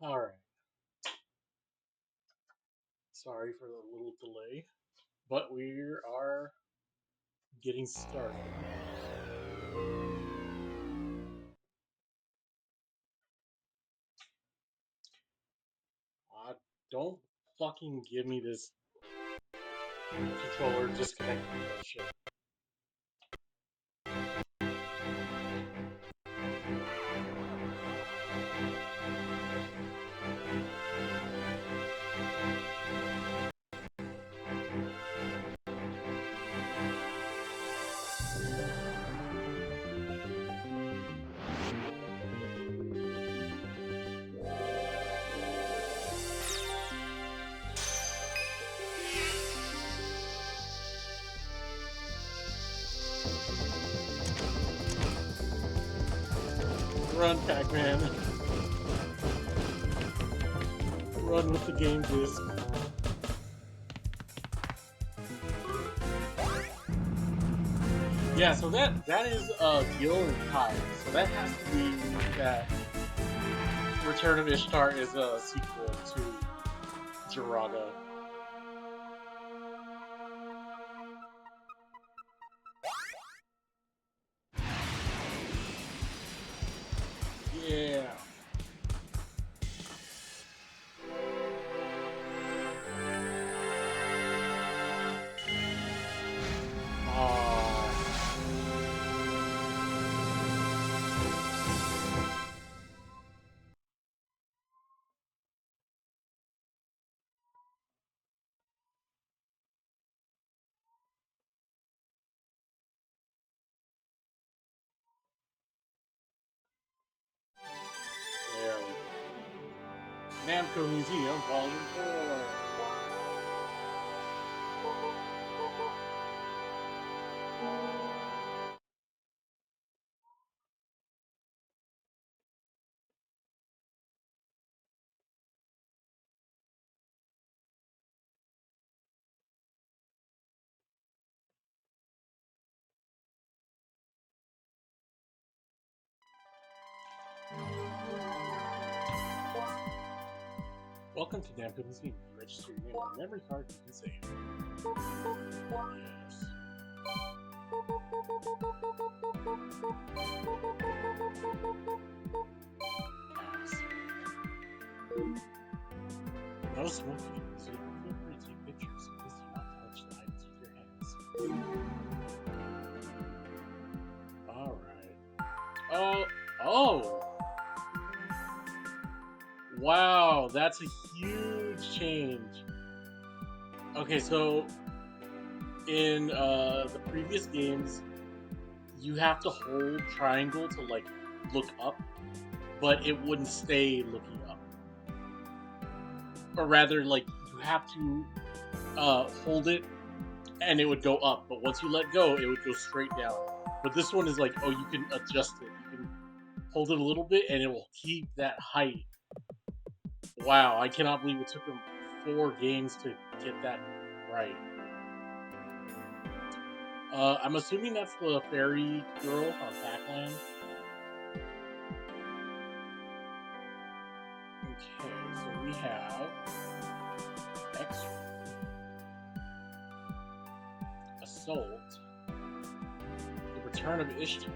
Alright, sorry for the little delay, but we are getting started. Don't fucking give me this controller disconnecting bullshit. Run, Pac-Man. Run with the game disc. Yeah, so that is Gil and Kai. So that has to be that Return of Ishtar is a sequel to Jiraga. Yeah. Namco Museum, Volume 4. Welcome to Namco Museum. You register your name on a memory card, you can save. Yes. No smoking, so you can feel free to take pictures. Please do not touch the items with your hands. Alright. Oh! Wow, that's a huge change. Okay, so in the previous games, you have to hold triangle to like look up, but it wouldn't stay looking up. Or rather, like you have to hold it and it would go up, but once you let go, it would go straight down. But this one is like, oh, you can adjust it. You can hold it a little bit and it will keep that height. Wow, I cannot believe it took them 4 games to get that right. I'm assuming that's the fairy girl from Pac-Land. Okay, so we have X-Ray, Assault, The Return of Ishtar.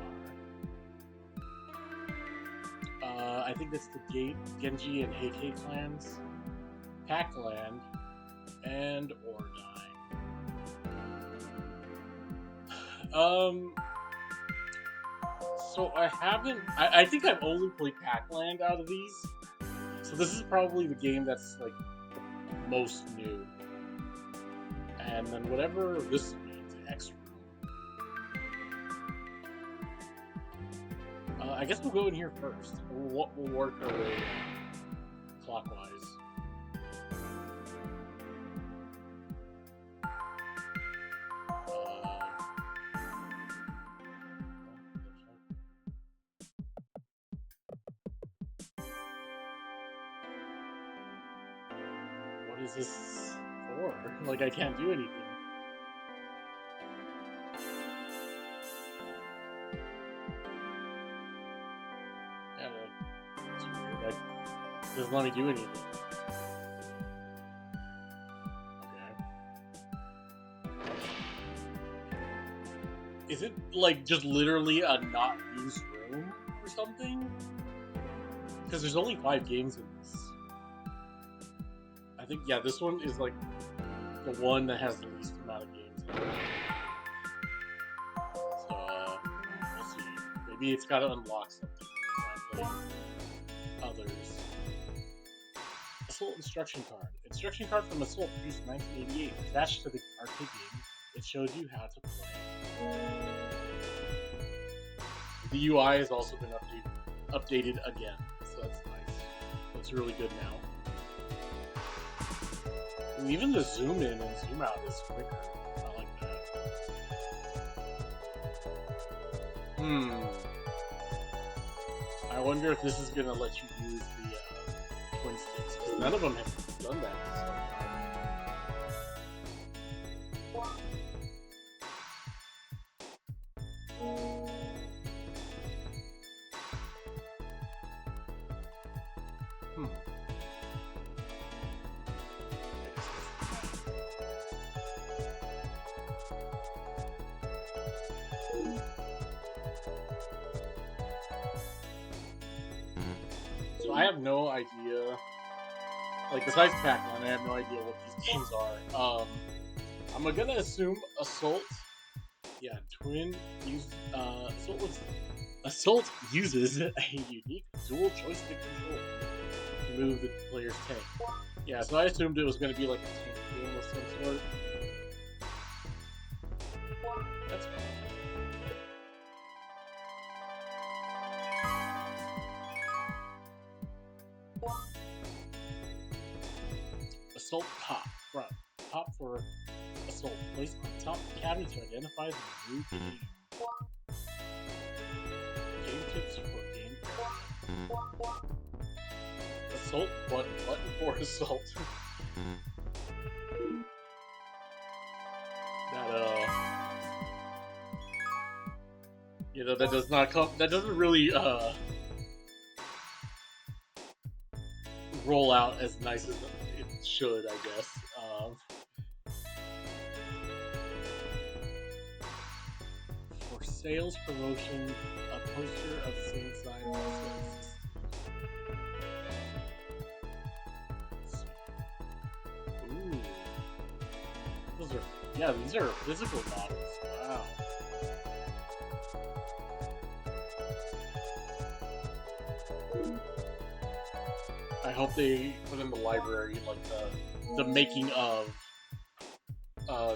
I think that's the Genji and Heike clans, Pac-Land, and Ordine. So I think I've only played Pac-Land out of these. So this is probably the game that's like the most new. And then whatever this means, X-Room. I guess we'll go in here first. We'll work our way clockwise. What is this for? Like, I can't do anything. Yeah, it's weird. It doesn't let me do anything. Okay. Is it, like, just literally a not used room or something? Because there's only 5 games in this. I think, yeah, this one is like the one that has the least amount of games in it. So, we'll see. Maybe it's got to unlock something when I play others. Assault instruction card. Instruction card from Assault produced in 1988. Attached to the arcade game, it shows you how to play. The UI has also been updated again, so that's nice. Looks really good now. And even the zoom in and zoom out is quicker. I like that. I wonder if this is gonna let you use the twin sticks, because none of them have done that. So I have no idea, like, besides Pac-Man, I have no idea what these games are. I'm gonna assume Assault, yeah, Assault uses a unique dual joystick control to move the player's tank. Yeah, so I assumed it was gonna be like a tank game of some sort. That's cool. Assault Pop. Front. Pop for Assault. Placed on top of the cabinet to identify the new game. Game tips for game area. Assault button. Button for Assault. That does not come. That doesn't really roll out as nice as it should, I guess. For sales promotion, a poster of the same size also exists. Ooh, these are physical models. Wow. I hope they put in the library like the making of,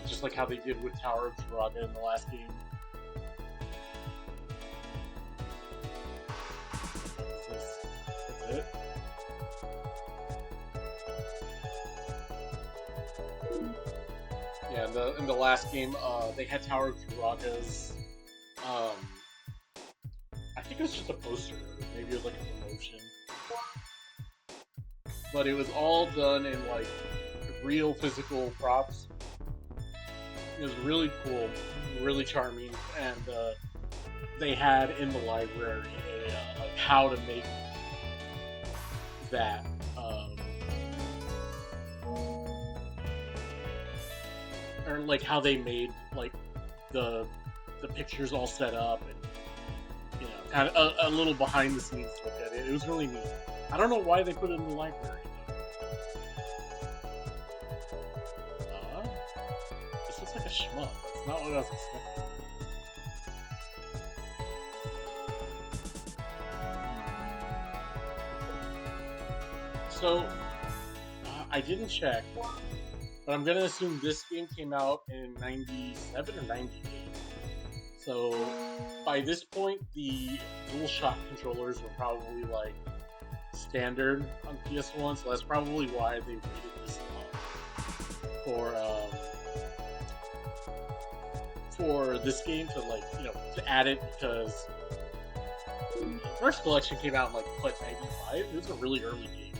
just like how they did with Tower of Druaga in the last game. That's it. Yeah, in the last game, they had Tower of Druaga's. I think it was just a poster, maybe it was like a promotion. But it was all done in like real physical props. It was really cool, really charming, and they had in the library like how to make that. Or like how they made like the pictures all set up, and kind of a little behind the scenes look at it. It was really neat. I don't know why they put it in the library, though. This looks like a shmup. That's not what I was expecting. So, I didn't check, but I'm gonna assume this game came out in 97 or 98. So, by this point, the DualShock controllers were probably like standard on PS1, so that's probably why they waited this long for this game to to add it, because the first collection came out in like 95. It was a really early game.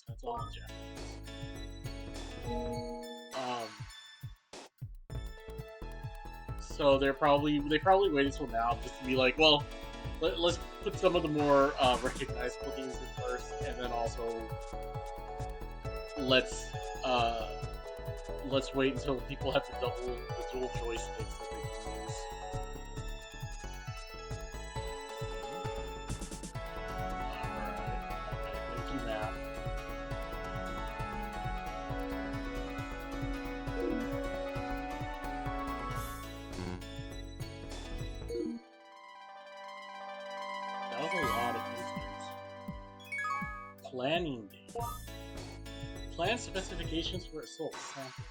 That's all in Japanese. So they probably waited till now just to be like, well, let's put some of the more recognizable games in first, and then also let's wait until people have the dual joysticks that they can use. Alright, okay, thank you, Matt. That was a lot of users. Planning data. Plan specifications for Assault sample.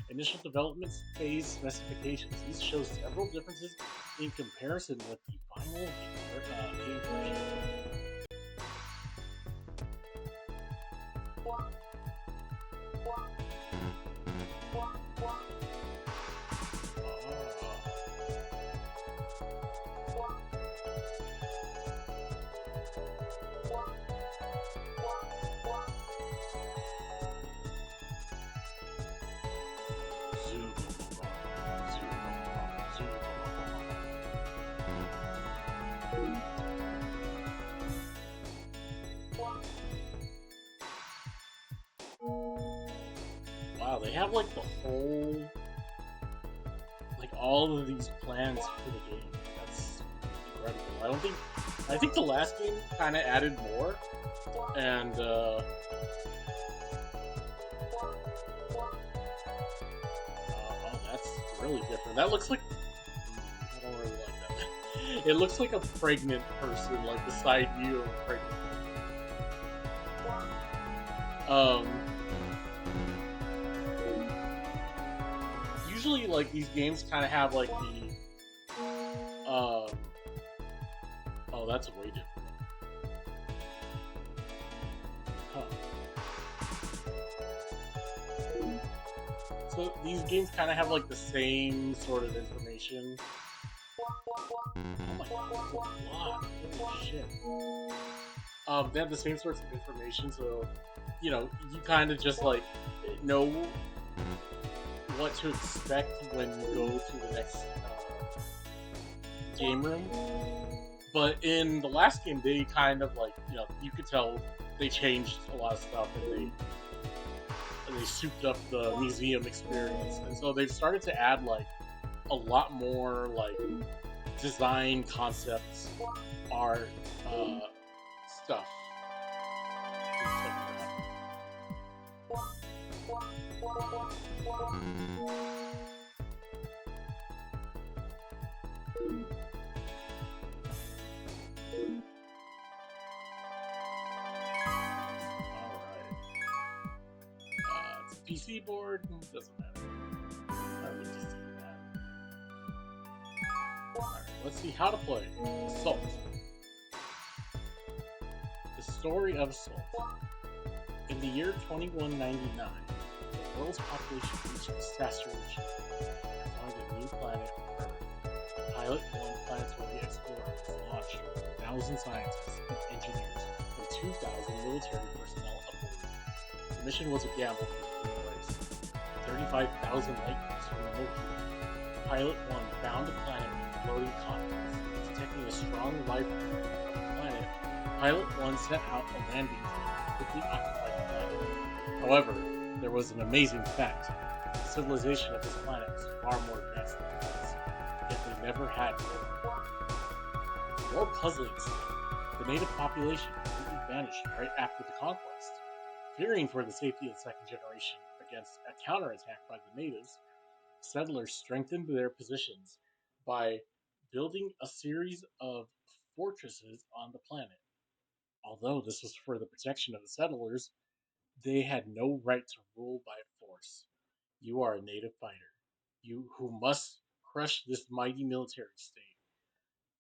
Initial development phase specifications. These show several differences in comparison with the final game version. Wow, they have like the whole, like all of these plans for the game. That's incredible. I think the last game kind of added more, and oh, that's really different. That looks like, I don't really like that. It looks like a pregnant person, like the side view of a pregnant person. Usually, like, these games kind of have, like, the, oh, that's way different. Huh. So these games kind of have like the same sort of information. Oh my god, that's a lot. Holy shit. They have the same sorts of information, so you kind of just like know what to expect when you go to the next game room. But in the last game, they kind of like you could tell they changed a lot of stuff and they souped up the museum experience, and so they've started to add like a lot more like design concepts, art, stuff. Alright. It's a PC board, doesn't matter. I would just see that. Alright, let's see how to play Assault. The story of Assault. In the year 2199, the world's population reached saturation and found a new planet, Earth. Pilot 1 planetary explorer was launched with 1,000 scientists and engineers and 2,000 military personnel aboard. The mission was a gamble for the human race. 35,000 light years from the Milky Way, Pilot 1 found a planet with floating continents. Detecting a strong life form of the planet, Pilot 1 set out a landing to quickly occupy the planet. However, there was an amazing fact. The civilization of this planet was far more advanced than theirs, yet they never had war. More puzzling still, the native population completely vanished right after the conquest. Fearing for the safety of the second generation against a counterattack by the natives, settlers strengthened their positions by building a series of fortresses on the planet. Although this was for the protection of the settlers, they had no right to rule by force. You are a native fighter, you who must crush this mighty military state.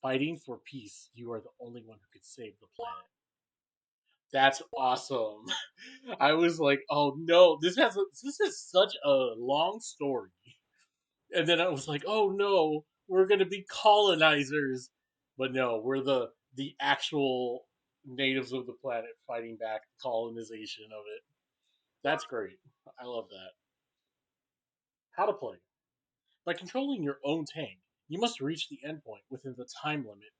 Fighting for peace, you are the only one who could save the planet. That's awesome. I was like, oh no, this is such a long story. And then I was like, oh no, we're gonna be colonizers. But no, we're the actual natives of the planet fighting back colonization of it. That's great. I love that. How to play. By controlling your own tank, you must reach the endpoint within the time limit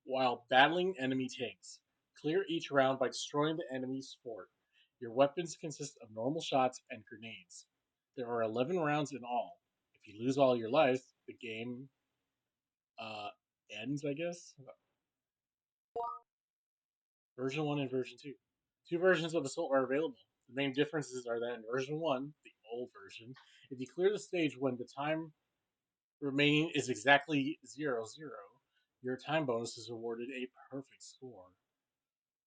while battling enemy tanks. Clear each round by destroying the enemy's fort. Your weapons consist of normal shots and grenades. There are 11 rounds in all. If you lose all your life, the game uh, ends, I guess. Version 1 and version 2. Two versions of Assault are available. The main differences are that in version 1, the old version, if you clear the stage when the time remaining is exactly 0, 0, your time bonus is awarded a perfect score.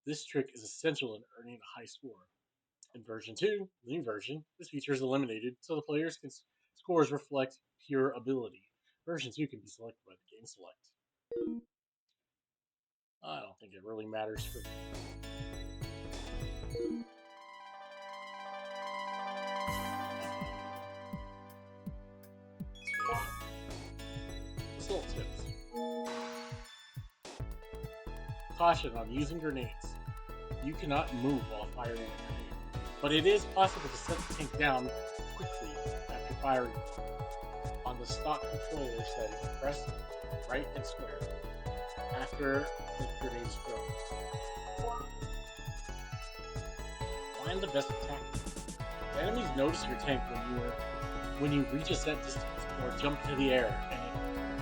This trick is essential in earning a high score. In version 2, the new version, this feature is eliminated so the player's scores reflect pure ability. Version 2 can be selected by the game select. I don't think it really matters for me. Assault tips. Caution on using grenades. You cannot move while firing a grenade, but it is possible to set the tank down quickly after firing. On the stock controller setting, press right and square after the grenade is thrown. Find the best attack. The enemies notice your tank when you reach a set distance or jump to the air,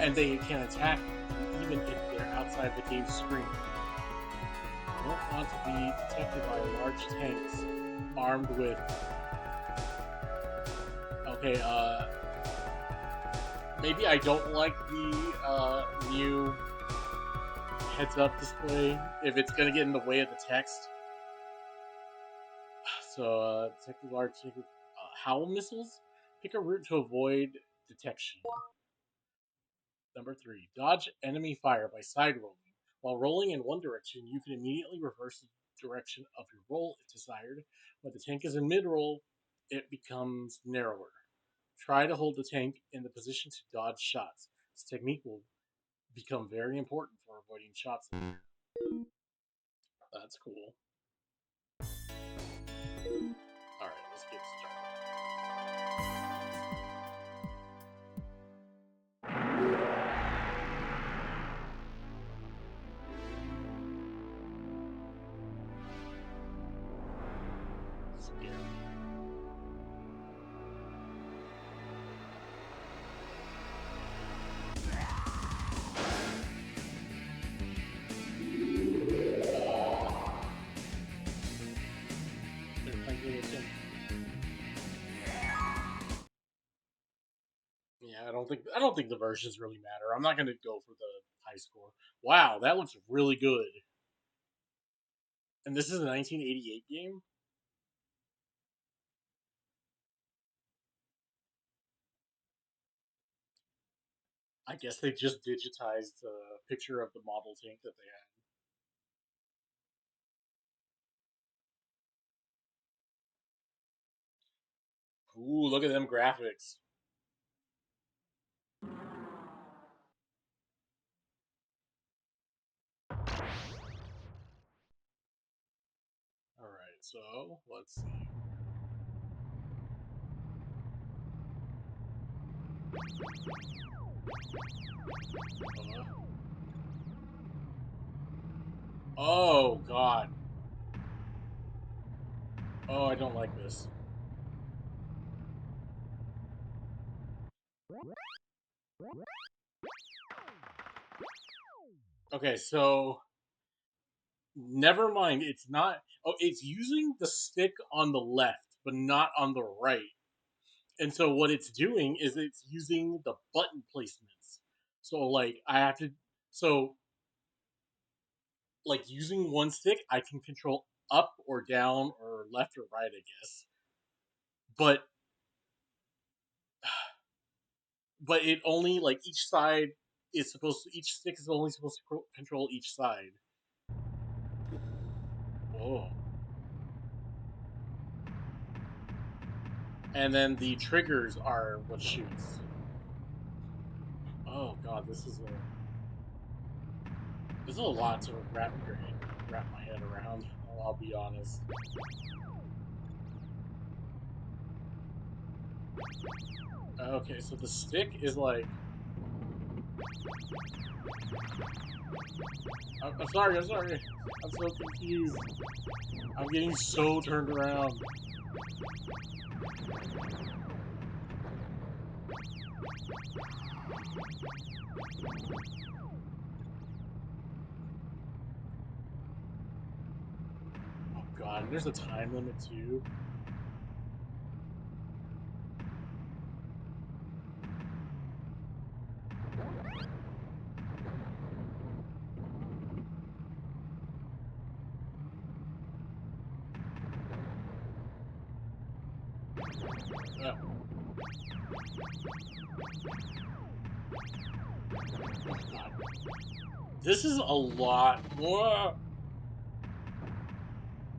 and they can attack you even if they're outside the game's screen. You don't want to be detected by large tanks armed with. Okay, maybe I don't like the new heads-up display if it's gonna get in the way of the text. So, detecting large howl missiles. Pick a route to avoid detection. Number 3. Dodge enemy fire by side rolling. While rolling in one direction, you can immediately reverse the direction of your roll if desired. When the tank is in mid roll, it becomes narrower. Try to hold the tank in the position to dodge shots. This technique will become very important for avoiding shots later. That's cool. Alright, let's get started. Scary. Yeah, I don't think the versions really matter. I'm not gonna go for the high score. Wow, that looks really good. And this is a 1988 game. I guess they just digitized a picture of the model tank that they had. Ooh, look at them graphics. All right, so let's see. Oh God. Oh, I don't like this. Okay, so never mind. It's not. Oh, it's using the stick on the left, but not on the right. And so what it's doing is it's using the button placements. So like I have to. So like using one stick, I can control up or down or left or right, I guess. But it only like each side is supposed to each stick is only supposed to control each side. Whoa. And then the triggers are what shoots. Oh god, this is a lot to wrap my head around. I'll be honest. Okay, so the stick is like I'm sorry, I'm sorry. I'm so confused. I'm getting so turned around. Oh god, and there's a time limit too. Uh, oh god. This is a lot more.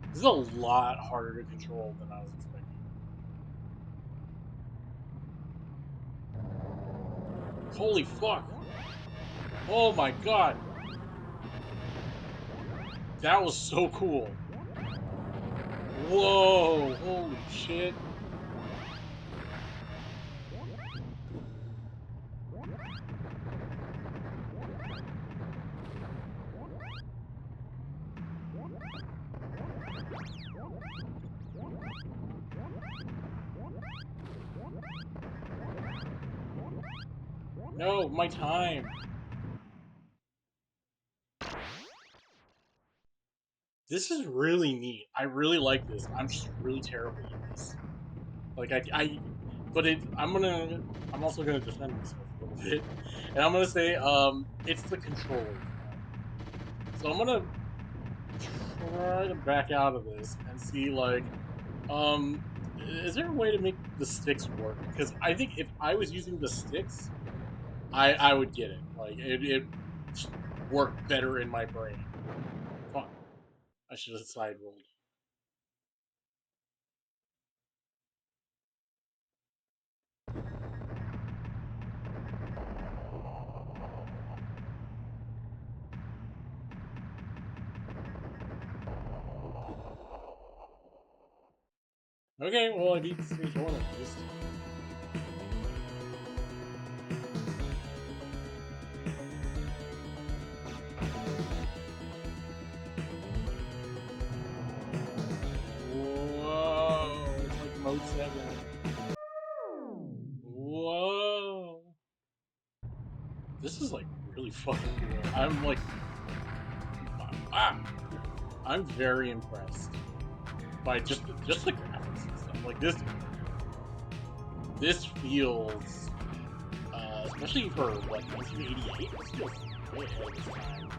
This is a lot harder to control than I was expecting. Holy fuck! Oh my god! That was so cool! Whoa! Holy shit! No, my time! This is really neat. I really like this. I'm just really terrible at this. Like but I'm also gonna defend myself a little bit, and I'm gonna say, it's the controllers, man. So I'm gonna try to back out of this and see, like, um, is there a way to make the sticks work? Because I think if I was using the sticks, I would get it. Like it worked better in my brain. Fuck, I should have side rolled. Okay, well, I beat stage 1 at least. Whoa, it's like mode 7. Whoa. This is like really fucking cool. I'm like, ah, I'm very impressed by just the graphics and stuff. Like this feels, especially for what 1988. This feels way ahead of its time.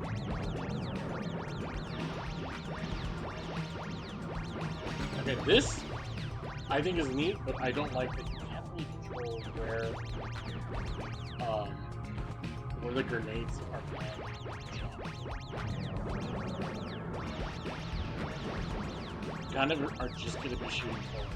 Okay, this I think is neat, but I don't like that you can't really control where the grenades are planted. Kind of are just going to be shooting forward.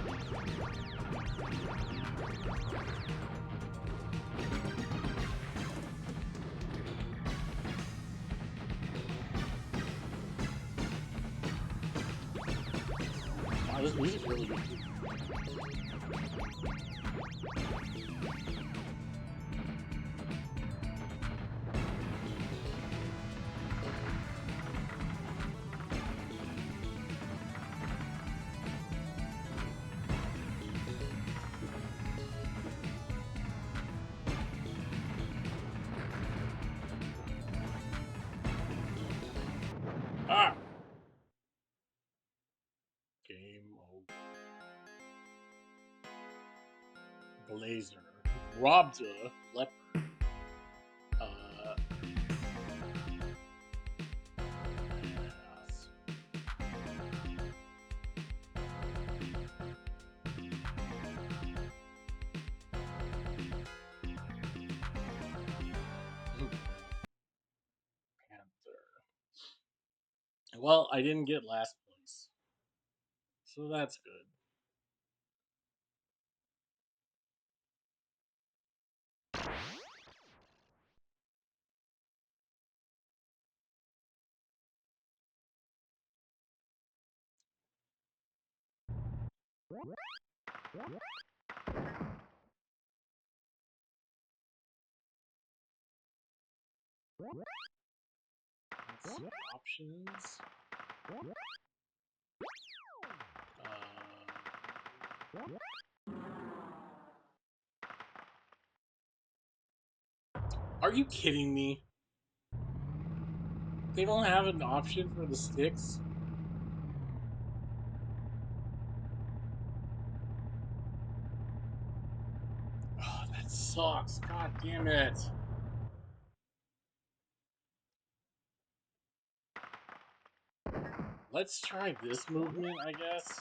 Wow, this music's really good too. Ah! Game over. Blazer. Robbed a leopard. Yes. Panther. Well, I didn't get last place, so that's good. Let's see options. Are you kidding me? They don't have an option for the sticks? Oh, that sucks. God damn it. Let's try this movement, I guess.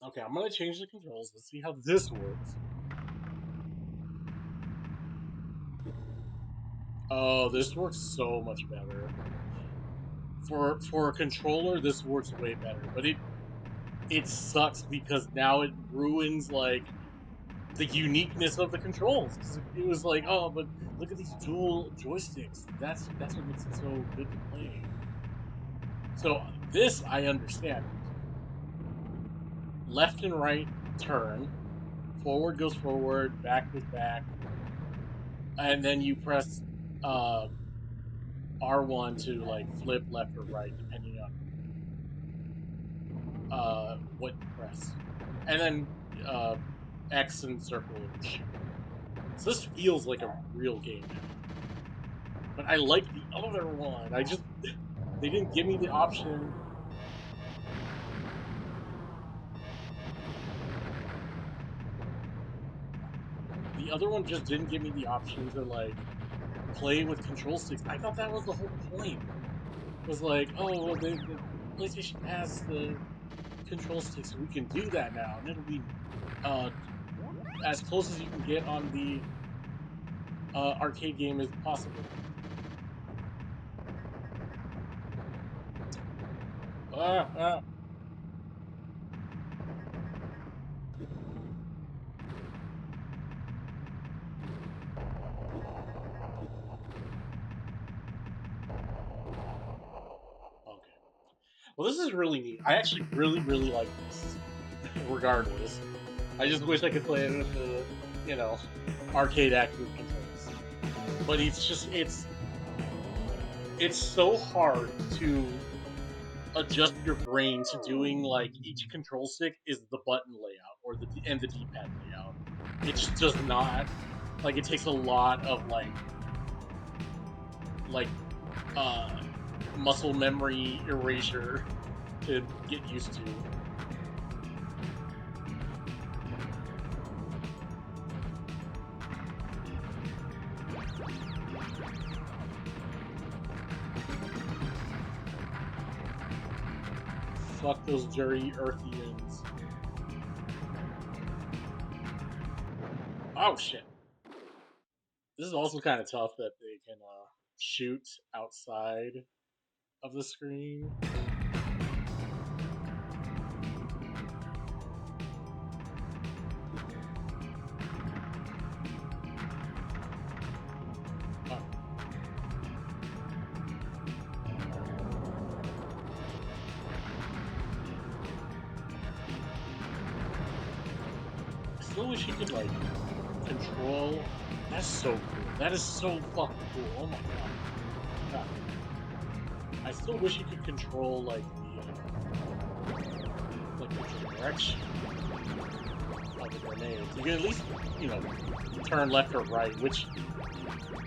Okay, I'm gonna change the controls. Let's see how this works. Oh, this works so much better. For a controller, this works way better, but it sucks because now it ruins like the uniqueness of the controls. Because it was like, oh, but look at these dual joysticks. That's what makes it so good to play. So this I understand. Left and right turn, forward goes forward, back goes back, and then you press R1 to like flip left or right depending on what you press, and then X and circle and shoot. So this feels like a real game now. But I like the other one. They didn't give me the option. The other one just didn't give me the option to like play with control sticks. I thought that was the whole point. It was like, oh, well, the PlayStation has the control sticks, so we can do that now, and it'll be as close as you can get on the arcade game is possible. Ah, ah. Okay. Well, this is really neat. I actually really like this. Regardless, I just wish I could play it with the, you know, arcade active controls. But it's so hard to adjust your brain to doing like each control stick is the button layout or the D-pad layout. It just does not like it takes a lot of like uh muscle memory erasure to get used to. Fuck those dirty Earthians. Oh shit. This is also kind of tough that they can shoot outside of the screen. Oh. I still wish you could like control. That's so cool. That is so fucking cool. Oh my god. God. I still wish you could control like the direction of the grenades. You can at least, you know, turn left or right, which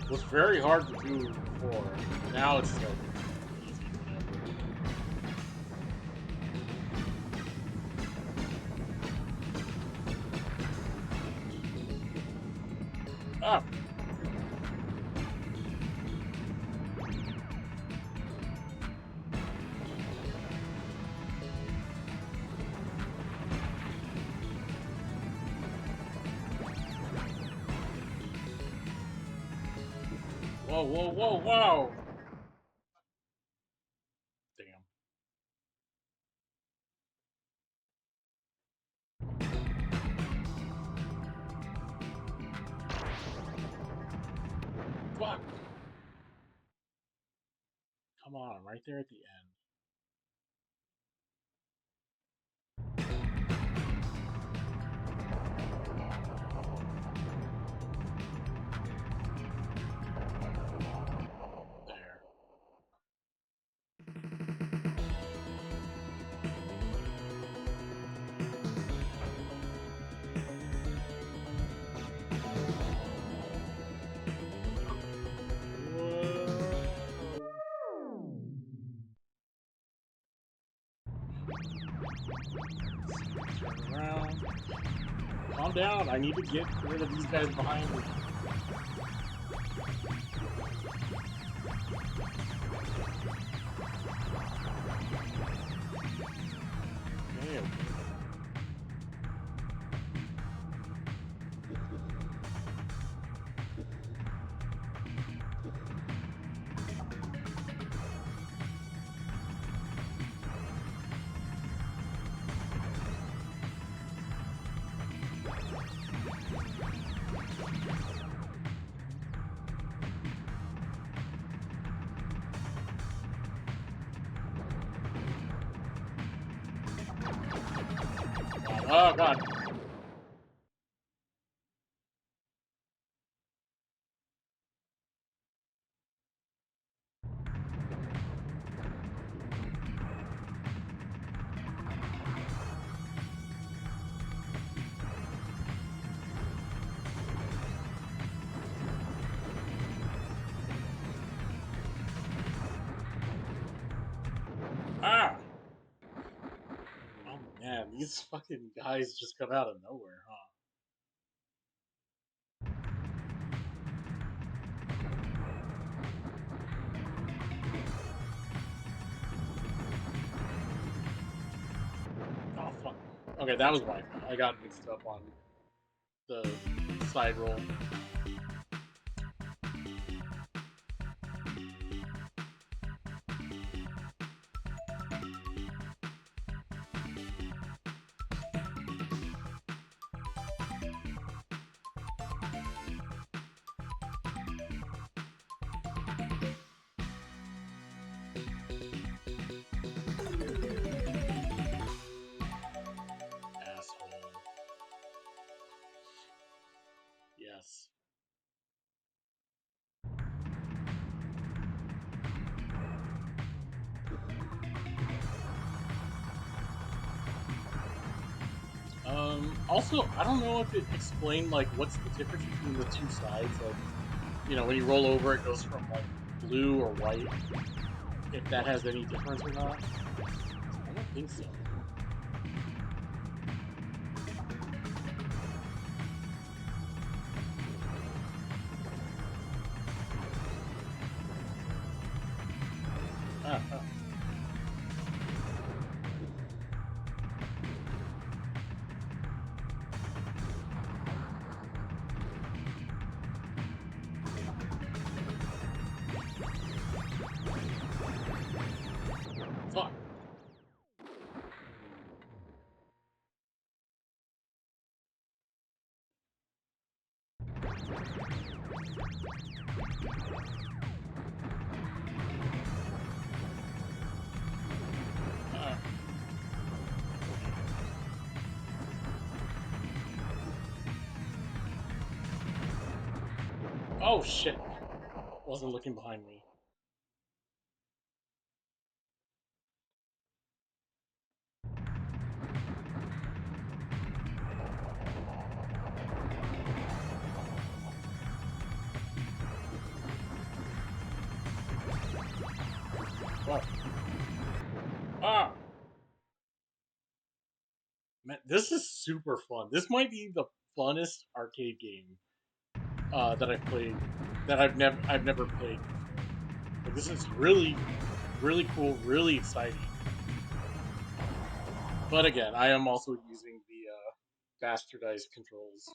was very hard to do before. Now it's like easy. Ah. Whoa, whoa, whoa, whoa! Damn. Fuck! Come on, right there at the end. There. Turn around. Calm down. I need to get rid of these guys behind me. Okay, okay. Oh god. Ah! Oh man, these fucking guys just come out of nowhere, huh? Oh fuck. Okay, that was my fault. I got mixed up on the side roll. Also, I don't know if it explained like what's the difference between the two sides. Like, when you roll over, it goes from like blue or white. If that has any difference or not, I don't think so. Ah, ah. Fuck. Ah. Oh shit! Wasn't looking behind me. What? Ah! Man, this is super fun. This might be the funnest arcade game that I've played. That I've never played before. Like, this is really, really cool, really exciting. But again, I am also using the bastardized controls.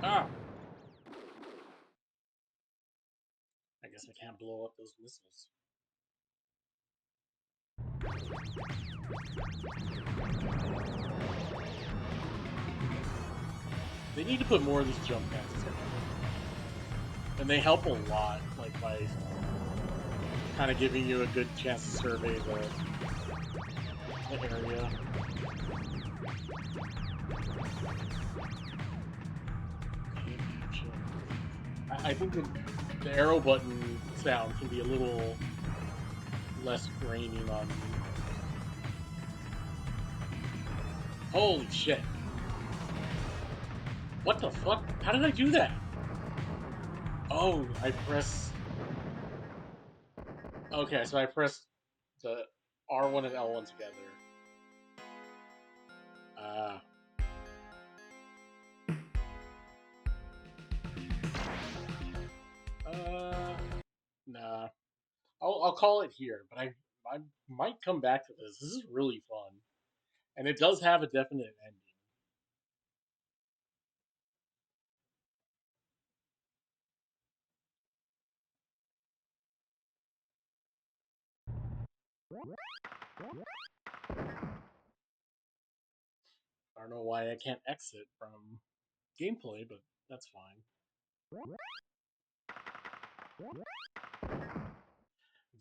Ah! I guess I can't blow up those missiles. They need to put more of these jump pads in. And they help a lot, like by kind of giving you a good chance to survey the area. I think the arrow button sound can be a little less graining on you. Holy shit. What the fuck? How did I do that? Oh, I press. Okay, so I pressed the R1 and L1 together. Ah. Nah. I'll call it here, but I might come back to this. This is really fun, and it does have a definite ending. I don't know why I can't exit from gameplay, but that's fine.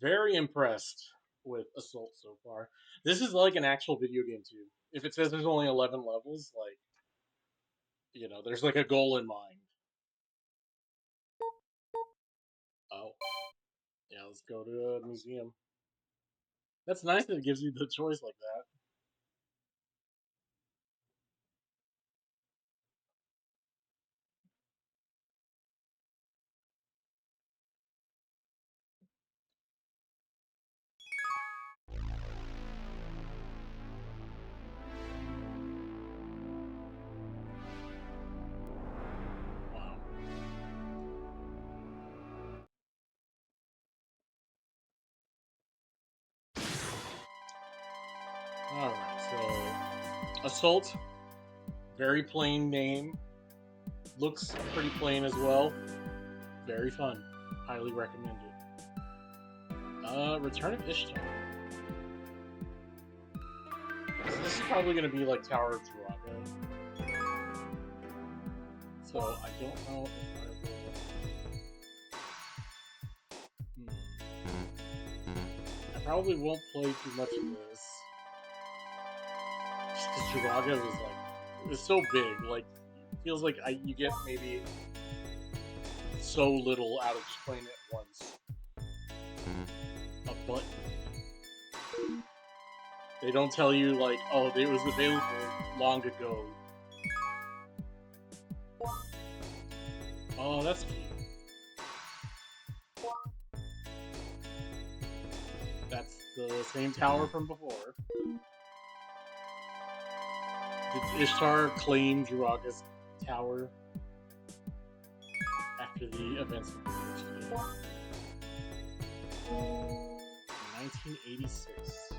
Very impressed with Assault so far. This is like an actual video game too. If it says there's only 11 levels, like, there's like a goal in mind. Oh, yeah, let's go to a museum. That's nice that it gives you the choice like that. Wow. Assault, very plain name. Looks pretty plain as well. Very fun. Highly recommended. Return of Ishtar. So this is probably going to be like Tower of Jiraga. So I don't know if I will... I probably won't play too much of this. Just because Jiraga was like... It's so big. Like, it feels like you get maybe so little out of just playing it once. But they don't tell you like, oh, it was available long ago. Oh, that's cute. That's the same tower from before. Did Ishtar claim Jiraga's tower after the events of the first game? 1986.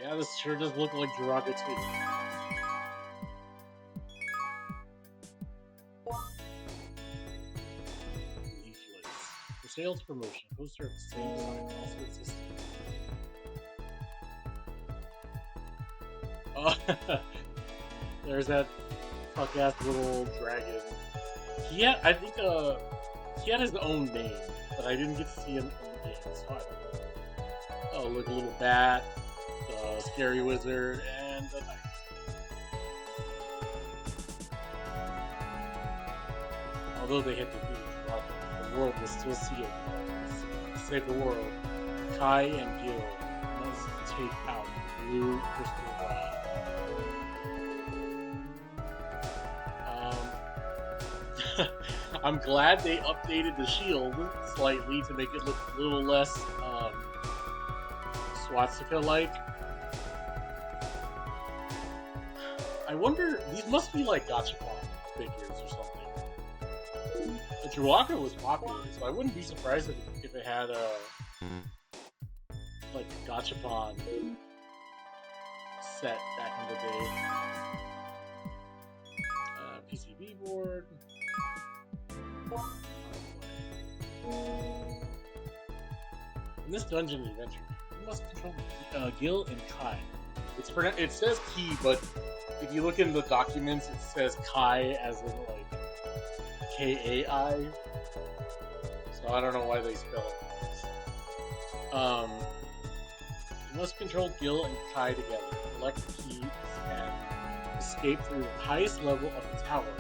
Yeah, this sure does look like Jiraga too. Leaflets. For sales promotion, poster of the same design also existed. Oh, there's that fuck-ass little dragon. I think, he had his own name, but I didn't get to see him in the game, so I don't know. Oh, look, a little bat, the scary wizard, and the knight. Although they hit the beach, the world was still sealed. To save the world, Kai and Gil must take out the blue crystal rod. I'm glad they updated the shield slightly to make it look a little less swastika-like. I wonder, these must be like gachapon figures or something. The Jiraga was popular, so I wouldn't be surprised if it had a like a gachapon set back in the day. PCB board. In this dungeon adventure, you must control Gil and Kai. It says Key, but if you look in the documents, it says Kai as in like Kai. So I don't know why they spell it. You must control Gil and Kai together. Collect the keys and escape through the highest level of the tower.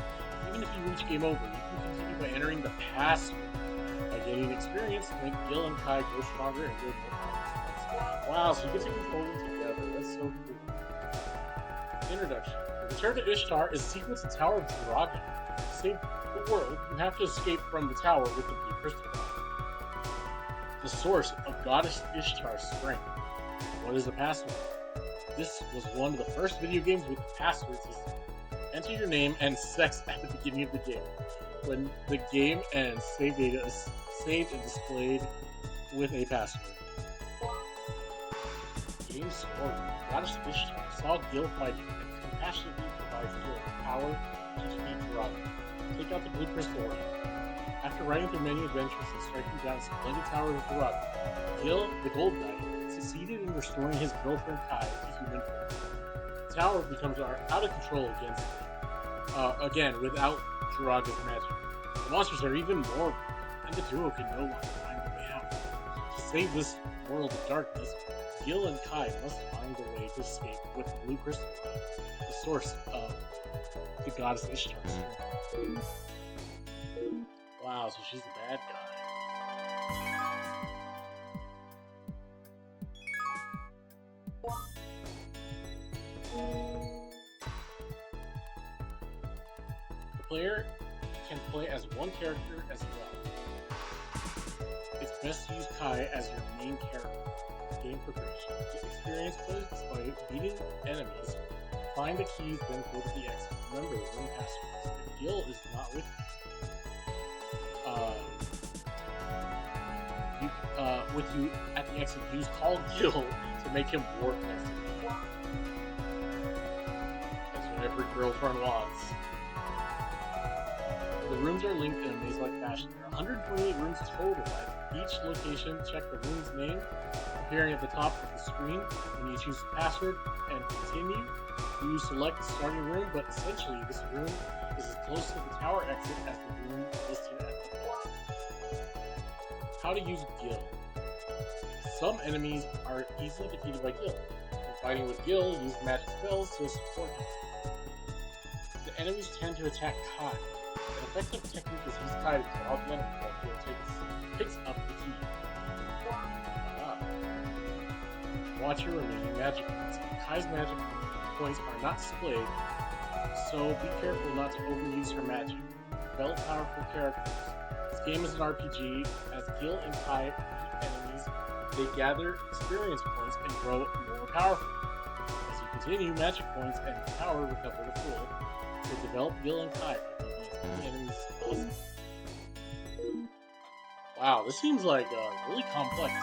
Even if you reach game over, you can continue by entering the password. By gaining experience, make Gil and Kai grow stronger and grow more. Wow, so you get to control them together. That's so cool. Introduction. The Return to Ishtar is a sequel to Tower of Jiraga. To save the world, you have to escape from the tower with the blue crystal rod. The source of Goddess Ishtar's strength. What is a password? This was one of the first video games with a password system. Enter your name and sex at the beginning of the game. When the game ends, save data is saved and displayed with a password. Game story. Goddess Ishtar saw Gil fighting and compassionately provides Gil the power to defeat Jiraga. Take out the blue crystal orb. After riding through many adventures and striking down splendid tower of Jiraga, Gil, the Gold Knight, succeeded in restoring his girlfriend Kai to human form. The tower becomes out of control again without Jiraga's magic. The monsters are even more, and the duo can no longer find a way out. To save this world of darkness, Gil and Kai must find a way to escape with the blue crystal rod, the source of the goddess Ishtar's strength. Wow, so she's the bad guy. The player can play as one character as well. It's best to use Kai as your main character. Game progression. Get experience points by beating enemies. Find the keys, then go to the exit. Remember the room passwords. If Gil is not with you, you with you at the exit, use Call Gil to make him warp next to you. That's what every girlfriend wants. The rooms are linked in a maze-like fashion. There are 128 rooms total. At each location, check the room's name appearing at the top of the screen. When you choose password and continue, you select the starting room, but essentially this room is as close to the tower exit as the room listed at the top. How to use Gil. Some enemies are easily defeated by Gil. When fighting with Gil, use magic spells to support him. The enemies tend to attack Kai. An effective technique is use Kai to draw the enemy while Gil picks up the key. Watch your remaining magic points. Kai's magic points are not displayed, so be careful not to overuse her magic. Develop powerful characters. This game is an RPG. As Gil and Kai beat enemies, they gather experience points and grow more powerful. As you continue, magic points and power recover to full. So develop Gil and Kai by beating as many enemies as possible. Wow, this seems like really complex.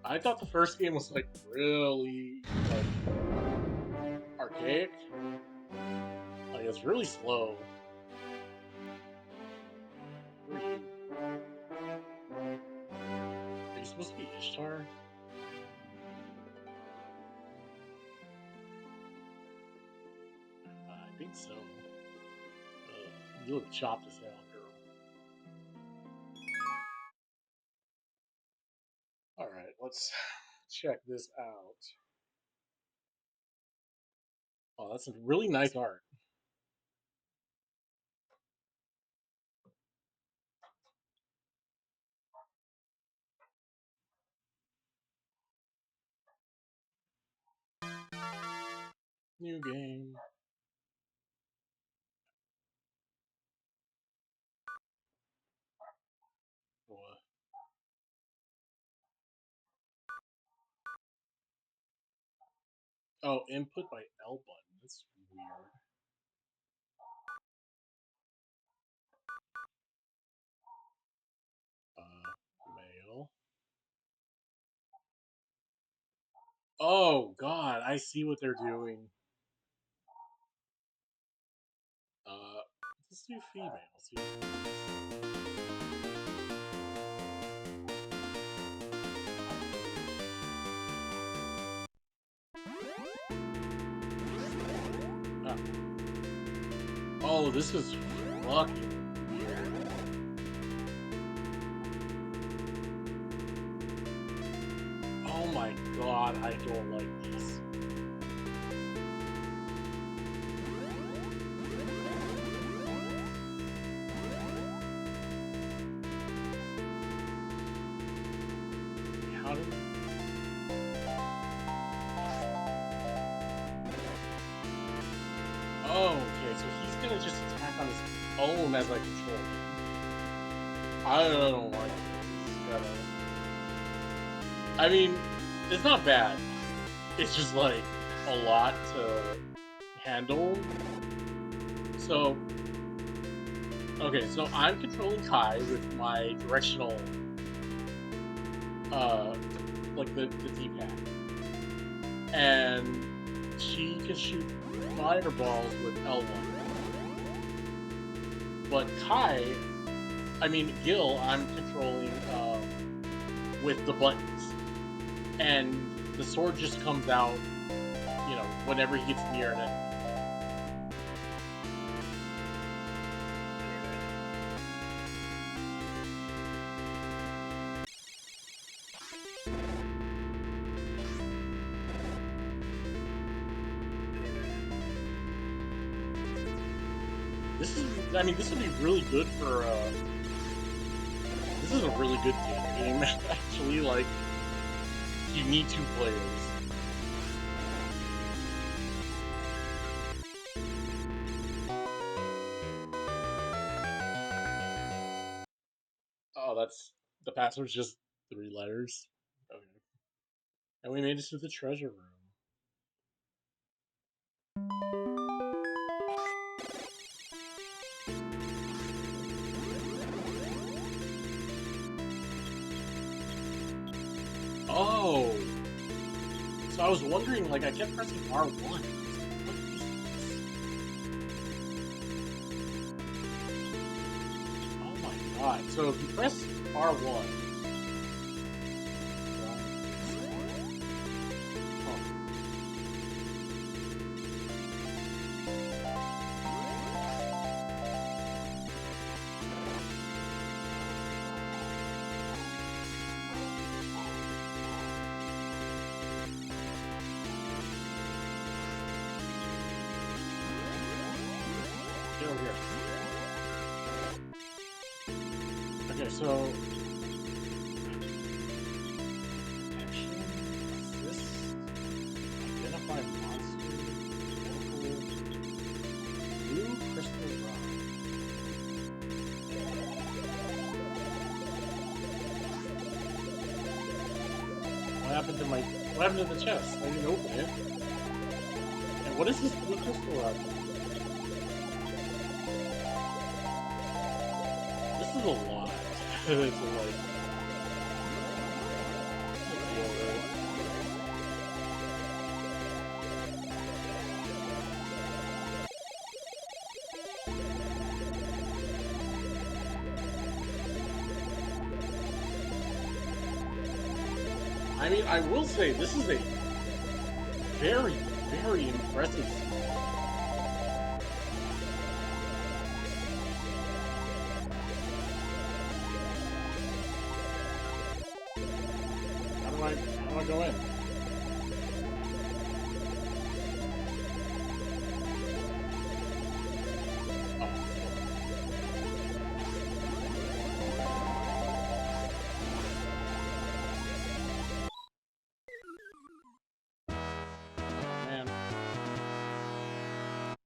I thought the first game was like really like archaic. Like it's really slow. Who are you? Are you supposed to be Ishtar? I think so. You look chopped as hell, girl. Alright, let's check this out. Oh, that's some really nice art. New game. What? Oh, input by L button. That's weird. Mail. Oh god, I see what they're doing. Let's do female. See what happens. Oh, this is fucking weird. Oh my god, I don't like this. How did... Oh, okay, so he's gonna just attack on his own as I control him. I don't like this. I mean, it's not bad. It's just like a lot to handle. So, okay, so I'm controlling Kai with my directional, like the D-pad, and she can shoot fireballs with L1. But Kai, I mean Gil, I'm controlling with the buttons, and the sword just comes out, you know, whenever he gets near an enemy. This is, I mean, this would be really good for, this is a really good game, actually, like, you need 2 players. Oh, that's, the password's just 3 letters? Okay. And we made it to the treasure room. Oh, so I was wondering, like, I kept pressing R1. What is this? Oh my god. So if you press R1. Get over here. Okay, so action, assist, identify monster, medical, blue crystal rock. What happened to the chest? I didn't open it. And what is this blue crystal rock? This is a lot. It's like I mean, I will say this is a very, very impressive. How do I go in?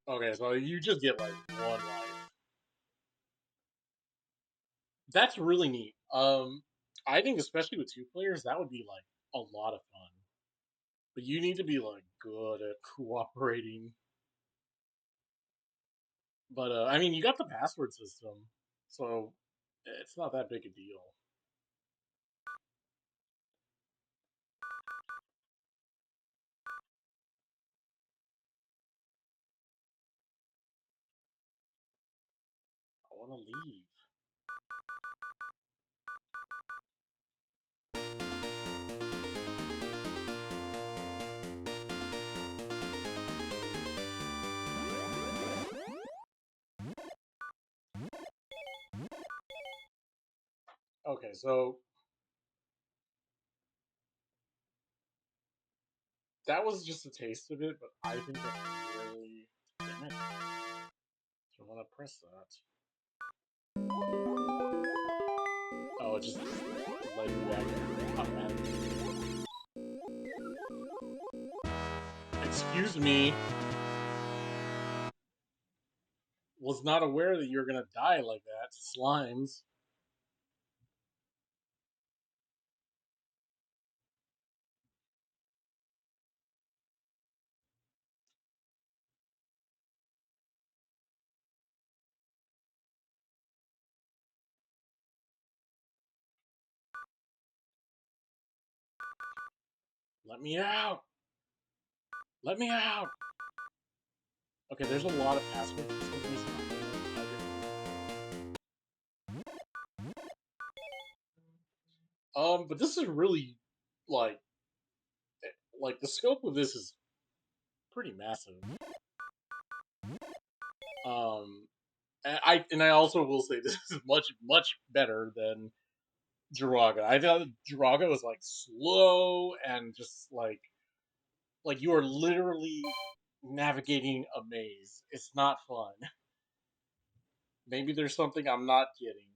Okay, so you just get like one life. That's really neat. I think especially with two players, that would be like a lot of fun. But you need to be like good at cooperating. But I mean, you got the password system, so it's not that big a deal. I want to leave. Okay, so that was just a taste of it, but I think that's really. Damn it. I want to press that. Oh, it just led me back automatically. Excuse me. Was not aware that you're gonna die like that. Slimes. Let me out! Let me out! Okay, there's a lot of passwords. This one's missing but this is really like the scope of this is pretty massive. And I also will say this is much better than Jiraga. I thought Jiraga was like slow and just like you are literally navigating a maze. It's not fun. Maybe there's something I'm not getting,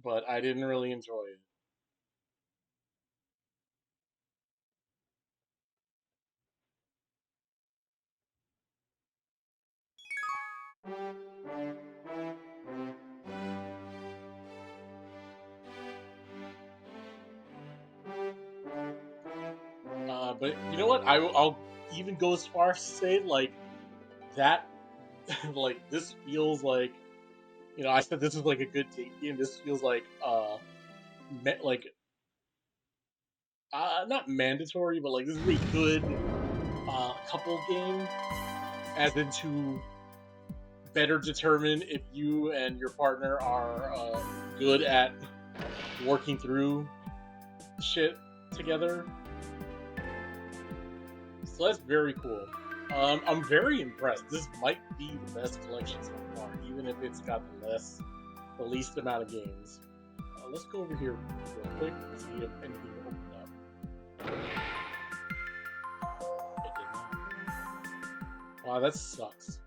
but I didn't really enjoy it. But you know what? I'll even go as far as to say like that, like this feels like I said this is like a good date game. This feels like like not mandatory, but like this is a good couple game, as in to better determine if you and your partner are good at working through shit together. So that's very cool. I'm very impressed. This might be the best collection so far, even if it's got the least amount of games. Let's go over here real quick and see if anything opened up. It did not. Wow, that sucks.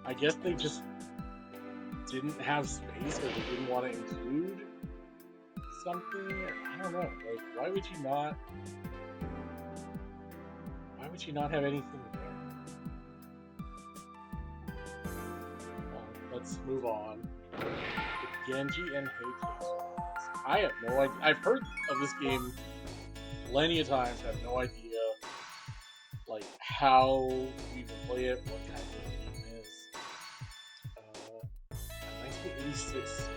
I guess they just didn't have space, or they didn't want to include something. I don't know. Like, why would you not? Why would you not have anything there? Well, let's move on. The Genji and Heike. I have no idea. I've heard of this game plenty of times. I have no idea, like, how you even play it, what kind of game it is. 1986.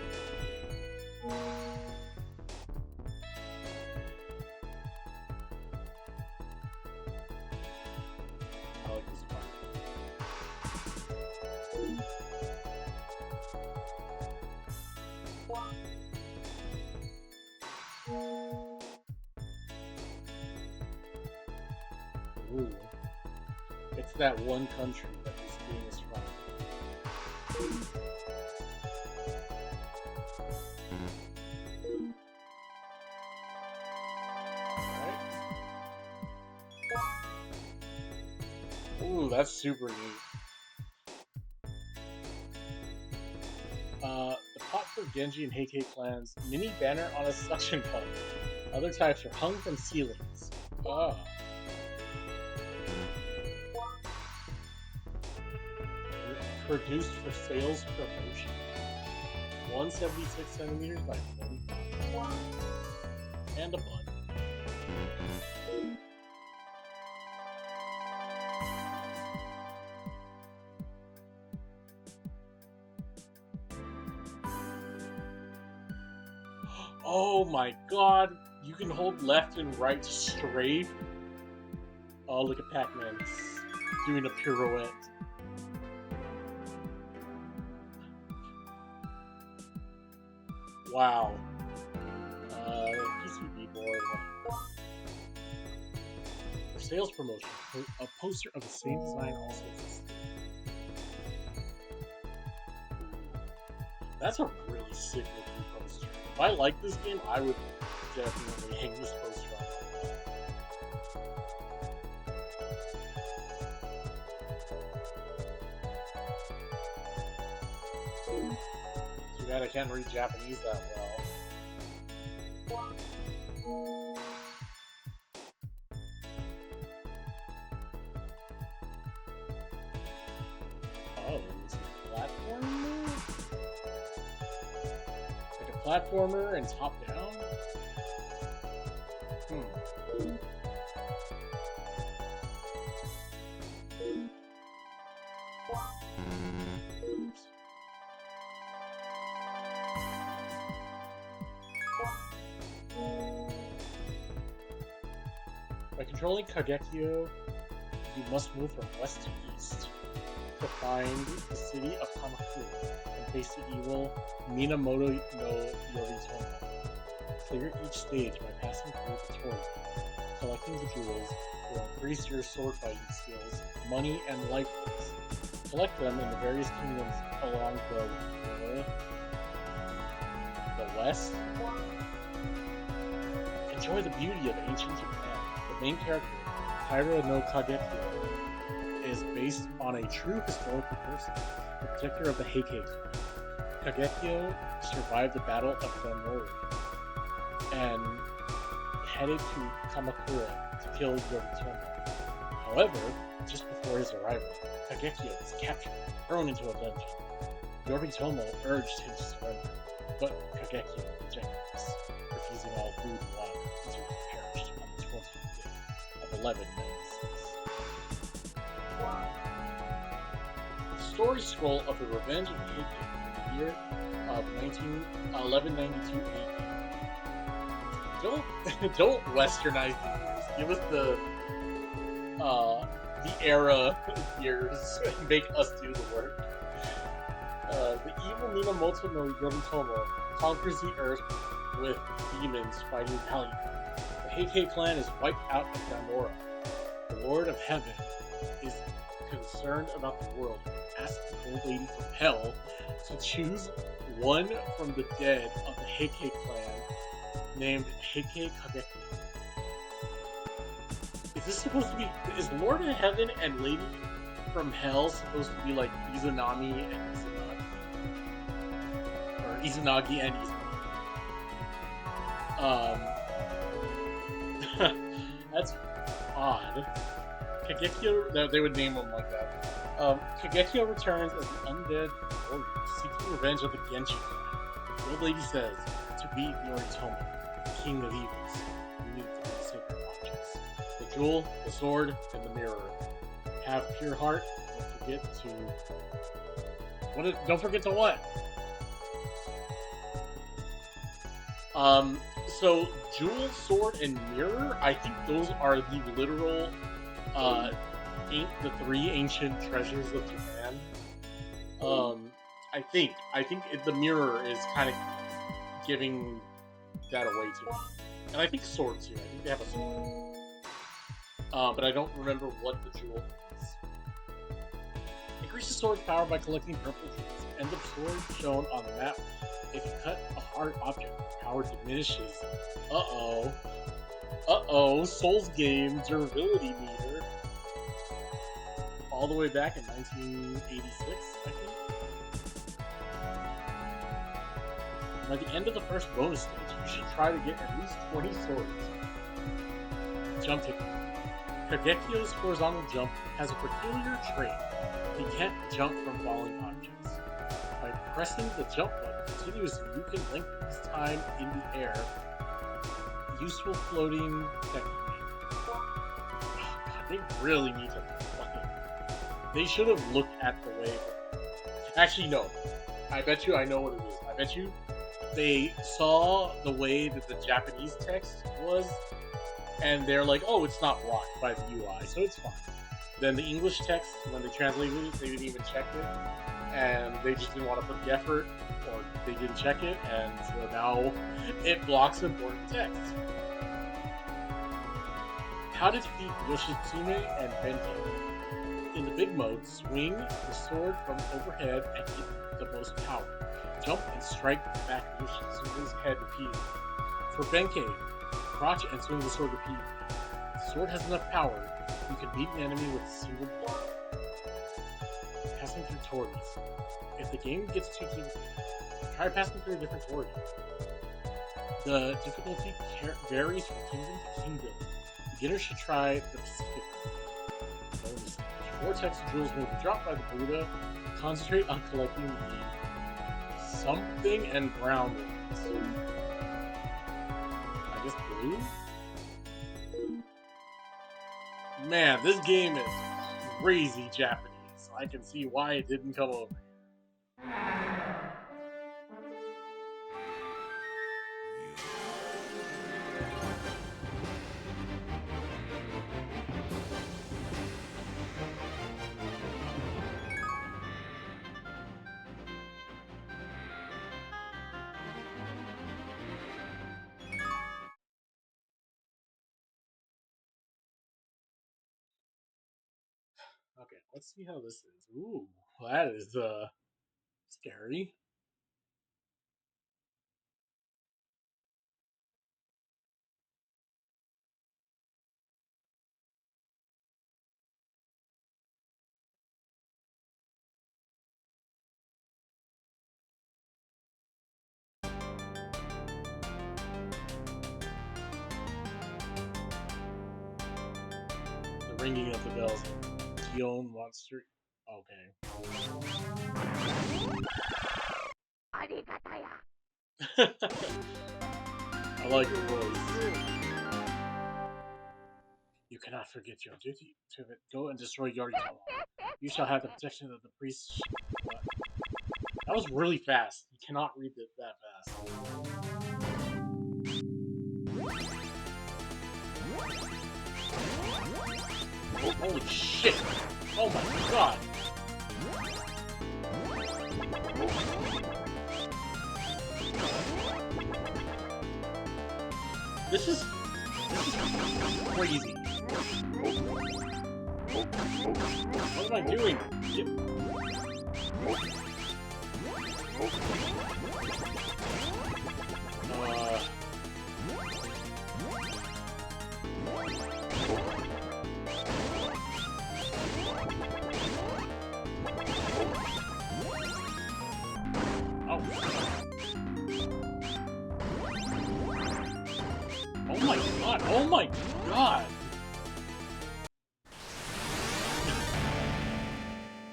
I like this part. Ooh. It's that one country that this game is from. Alright. Ooh, that's super neat. The pot for Genji and Heike clans, mini banner on a suction cup. Other types are hung from ceilings. Ah. Produced for sales promotion. 176 centimeters by 45. And a bun. Oh my god! You can hold left and right to strafe. Oh, look at Pac-Man doing a pirouette. Wow. PCB board. For sales promotion, a poster of the same design also exists. That's a really sick looking poster. If I like this game, I would definitely hang this poster on. Too bad I can't read Japanese that well. Oh, it's a platformer? Like a platformer and top down? By controlling Kagekyo, you must move from west to east to find the city of Kamakura and face the evil Minamoto no Yoritomo. Clear each stage by passing through the torii. Collecting the jewels will increase your sword fighting skills, money, and life points. Collect them in the various kingdoms along the west. Enjoy the beauty of ancient Japan. The main character, Taira no Kagekyo, is based on a true historical person, the protector of the Heike clan. Kagekyo survived the Battle of Fenori and headed to Kamakura to kill Yoritomo. However, just before his arrival, Kagekyo was captured and thrown into a dungeon. Yoritomo urged him to surrender, but Kagekyo rejected this, refusing all food and water until he perished on the 20th day of 1196. The story scroll of the Revenge of Heike in the year of 1192 AD Don't don't westernize the years. Give us uh the era years and make us do the work. The evil Minamoto no Yoritomo conquers the earth with demons fighting valiantly. The Heikei clan is wiped out of Gamora. The Lord of Heaven is concerned about the world and asks the old lady from Hell to choose one from the dead of the Heikei clan named Heikei Kageki. Is this supposed to be? Is Lord of Heaven and Lady from Hell supposed to be like Izanami and Izanagi, or Izanagi and Izanagi? That's odd. Kagekyo, they would name him like that. Kagekyo returns as the undead warrior, seeking revenge of the Genji clan. The old lady says, to beat Yoritomo, king of evils, you need to be sacred objects. The jewel, the sword, and the mirror. Have pure heart. Don't forget to. Don't forget to what? So jewel, sword, and mirror. I think those are the literal, the three ancient treasures of Japan. I think the mirror is kind of giving that away to me, and I think sword too. I think they have a sword. But I don't remember what the jewel is. Increase the sword's power by collecting purple jewels. End of sword shown on the map. If you cut a hard object, power diminishes. Souls game durability meter. All the way back in 1986, I think. By the end of the first bonus stage, you should try to get at least 20 swords. Jump technique. Kagekyo's horizontal jump has a peculiar trait. He can't jump from falling objects. By pressing the jump button continuously, you can lengthen his time in the air. Useful floating technique. Oh god, they really need to fucking... They should have looked at the way... Actually, no. I bet you I know what it is. I bet you they saw the way that the Japanese text was, and they're like, oh, it's not blocked by the UI, so it's fine. Then the English text, when they translated it, they didn't even check it, and they just didn't want to put the effort, or they didn't check it, and so now it blocks important text. How to defeat Yoshitsune and Benkei. In the big mode, swing the sword from overhead and get the most power. Jump and strike the back of Yoshitsune's head repeatedly. For Benkei, crouch and swing the sword repeatedly. If the sword has enough power, you can beat an enemy with a single blow. Passing through tories. If the game gets too difficult, try passing through a different tory. The difficulty varies from kingdom to kingdom. Beginners should try the Pacific bonus. Vortex jewels may be dropped by the Buddha. Concentrate on collecting the something and brown ones. I guess blue? Man, this game is crazy Japanese. I can see why it didn't come over. Okay, let's see how this is. Ooh, that is scary. The ringing of the bells. Gion monster. Okay. I like your voice. You cannot forget your duty to go and destroy Yoritomo. You shall have the protection of the priest. What? That was really fast. You cannot read it that fast. Holy shit! Oh my god! This is crazy. What am I doing? Oh my god! Oh my god!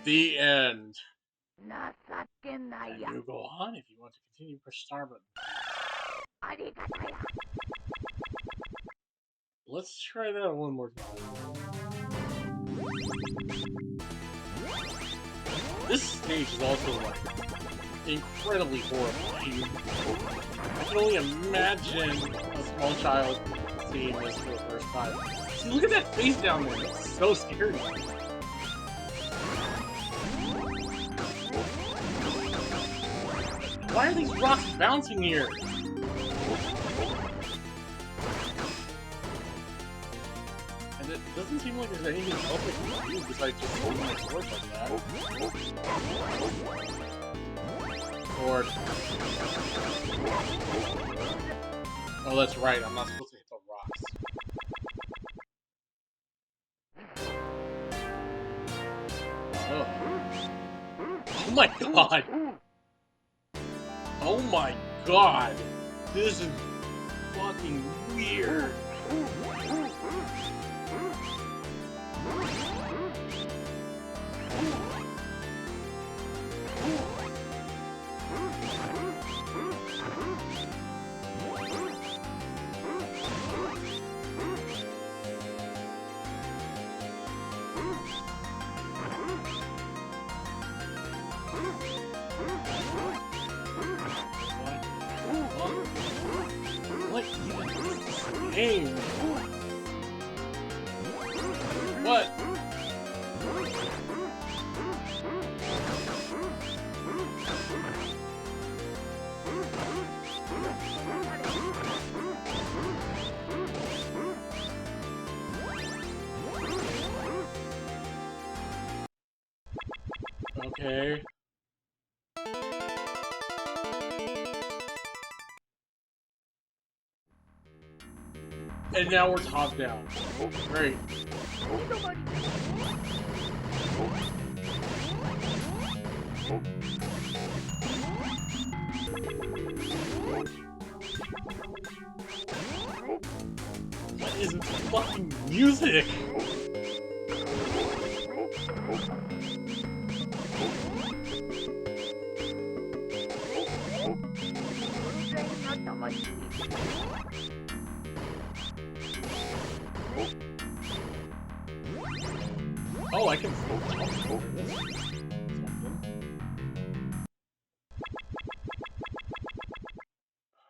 The end. And you go on if you want to continue. Press star button. Let's try that one more time. This stage is also like incredibly horrifying. I can only imagine a small child seeing this for the first time. See, look at that face down there. It's so scary. Why are these rocks bouncing here? And it doesn't seem like there's anything else I can do besides just hold my sword like that. Sword. Oh, that's right. I'm not supposed to hit the rocks. Oh. Oh my god! Oh my god! This is fucking weird! What even is this game? What? Okay. And now we're top down. Great. What is this fucking music? Oh, I can jump over this.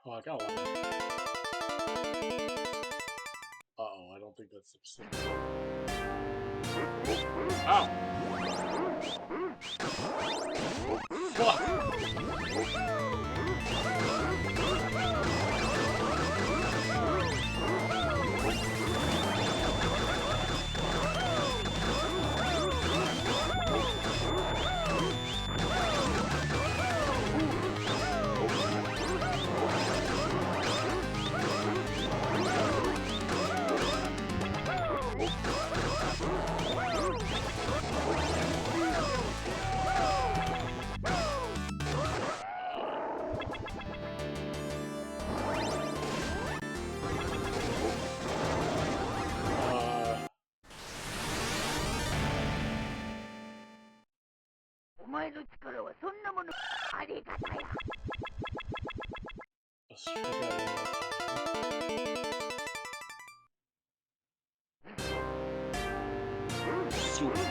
Oh, I got one. Uh-oh, I don't think that's specific. Ow! Fuck! Let's try that one more time. Super.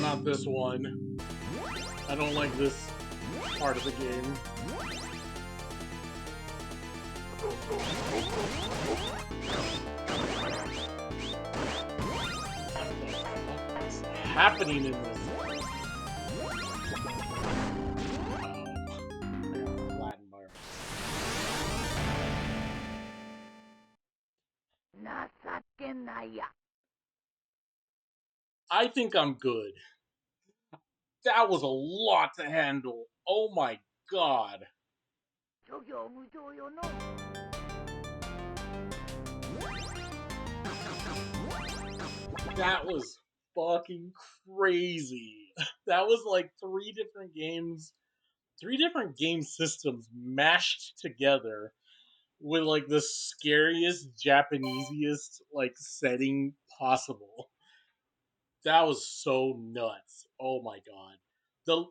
not this one. I don't like this part of the game. What's happening in this? Latin bar. I think I'm good. That was a lot to handle. Oh my god. That was fucking crazy. That was like 3 different game systems mashed together with like the scariest Japaneseiest like setting possible. That was so nuts. Oh my god. The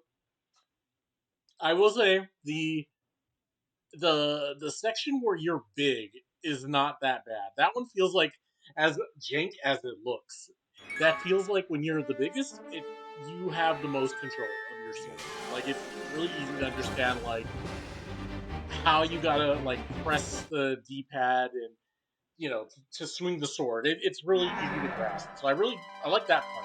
I will say the section where you're big is not that bad. That one feels like as jank as it looks. That feels like when you're the biggest, you have the most control of your sword. Like it's really easy to understand like how you gotta like press the D-pad and to swing the sword. It's really easy to grasp. So I like that part.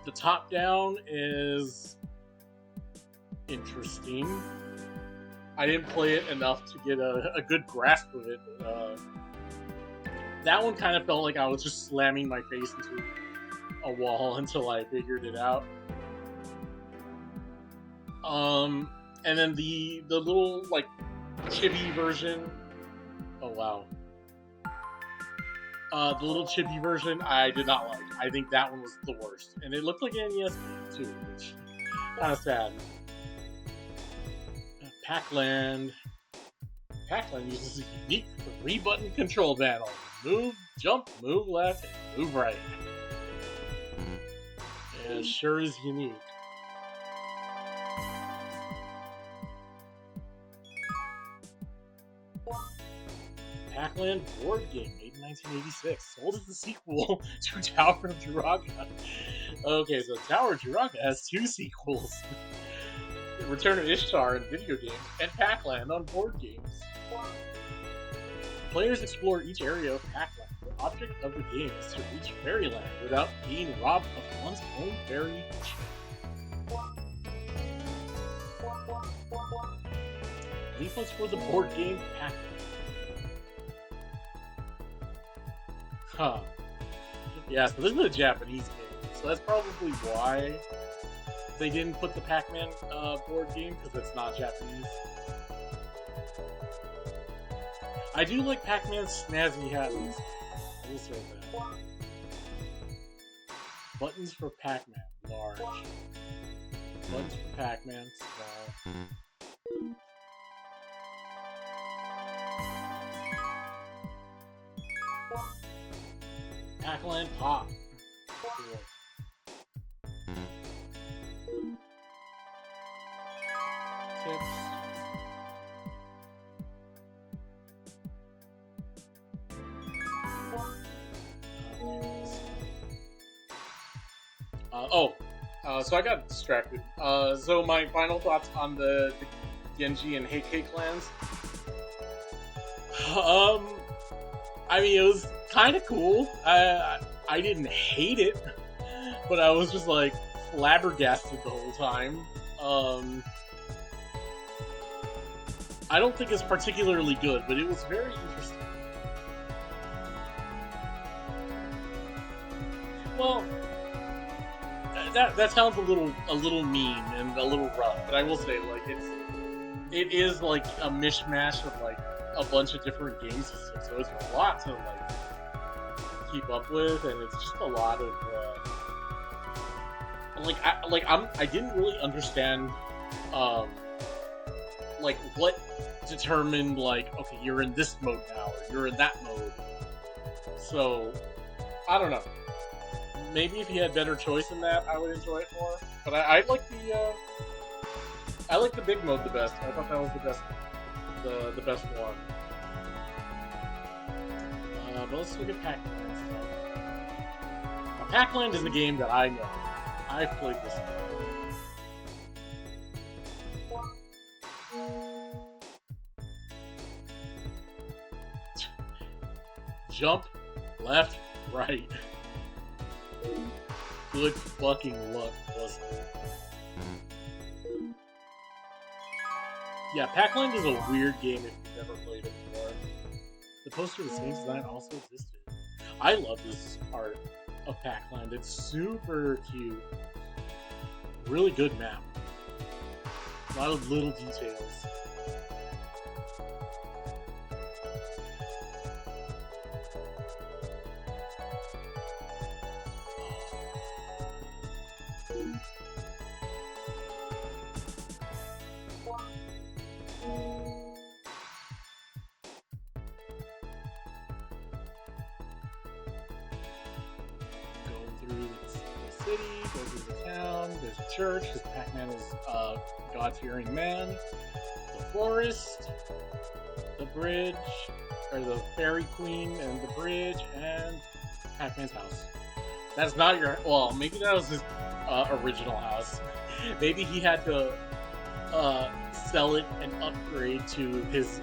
The top down is interesting. I didn't play it enough to get a good grasp of it. That one kind of felt like I was just slamming my face into a wall until I figured it out. And then the little like chibi version. Oh wow. The little chibi version I did not like. I think that one was the worst, and it looked like an NES game too, which kind of sad. Pac-Land. Pac-Land uses a unique 3-button control panel. Move, jump, move left, and move right. It sure is unique. Pac-Land board game made in 1986. Sold as the sequel to Tower of Jiraga. Okay, so Tower of Jiraga has 2 sequels. Return of Ishtar in video games, and Pac-Land on board games. Players explore each area of Pac-Land. The object of the game is to reach Fairyland without being robbed of one's own fairy chip. Leaflets for the board game Pac-Man. Huh. Yeah, so this is a Japanese game, so that's probably why they didn't put the Pac-Man board game, because it's not Japanese. I do like Pac-Man's snazzy habits. I will say that. Buttons for Pac-Man, large. Buttons for Pac-Man, small. Pac-Land Pop. Cool. Tips. So I got distracted. So my final thoughts on the Genji and Heike clans. I mean, it was kind of cool. I didn't hate it, but I was just like flabbergasted the whole time. I don't think it's particularly good, but it was very interesting. Well, that sounds a little mean and a little rough, but I will say like it is like a mishmash of like a bunch of different game systems, so it's a lot to like keep up with, and it's just a lot of I didn't really understand like what determined like, okay, you're in this mode now or you're in that mode. So I don't know. Maybe if you had better choice in that, I would enjoy it more. But I like the big mode the best. I thought that was the best one. But let's look at Pac-Man stuff. Pac-Land is a game that I know. I've played this game. Jump, left, right. Good fucking luck, wasn't it? Yeah, Pac-Land is a weird game if you've never played it before. The poster of the same design also existed. I love this art of Pac-Land. It's super cute. Really good map. A lot of little details. City, go through the town, there's a church, because Pac-Man is a God-fearing man, the forest, the bridge, or the fairy queen and the bridge, and Pac-Man's house. That's not your, well, maybe that was his original house. Maybe he had to sell it and upgrade to his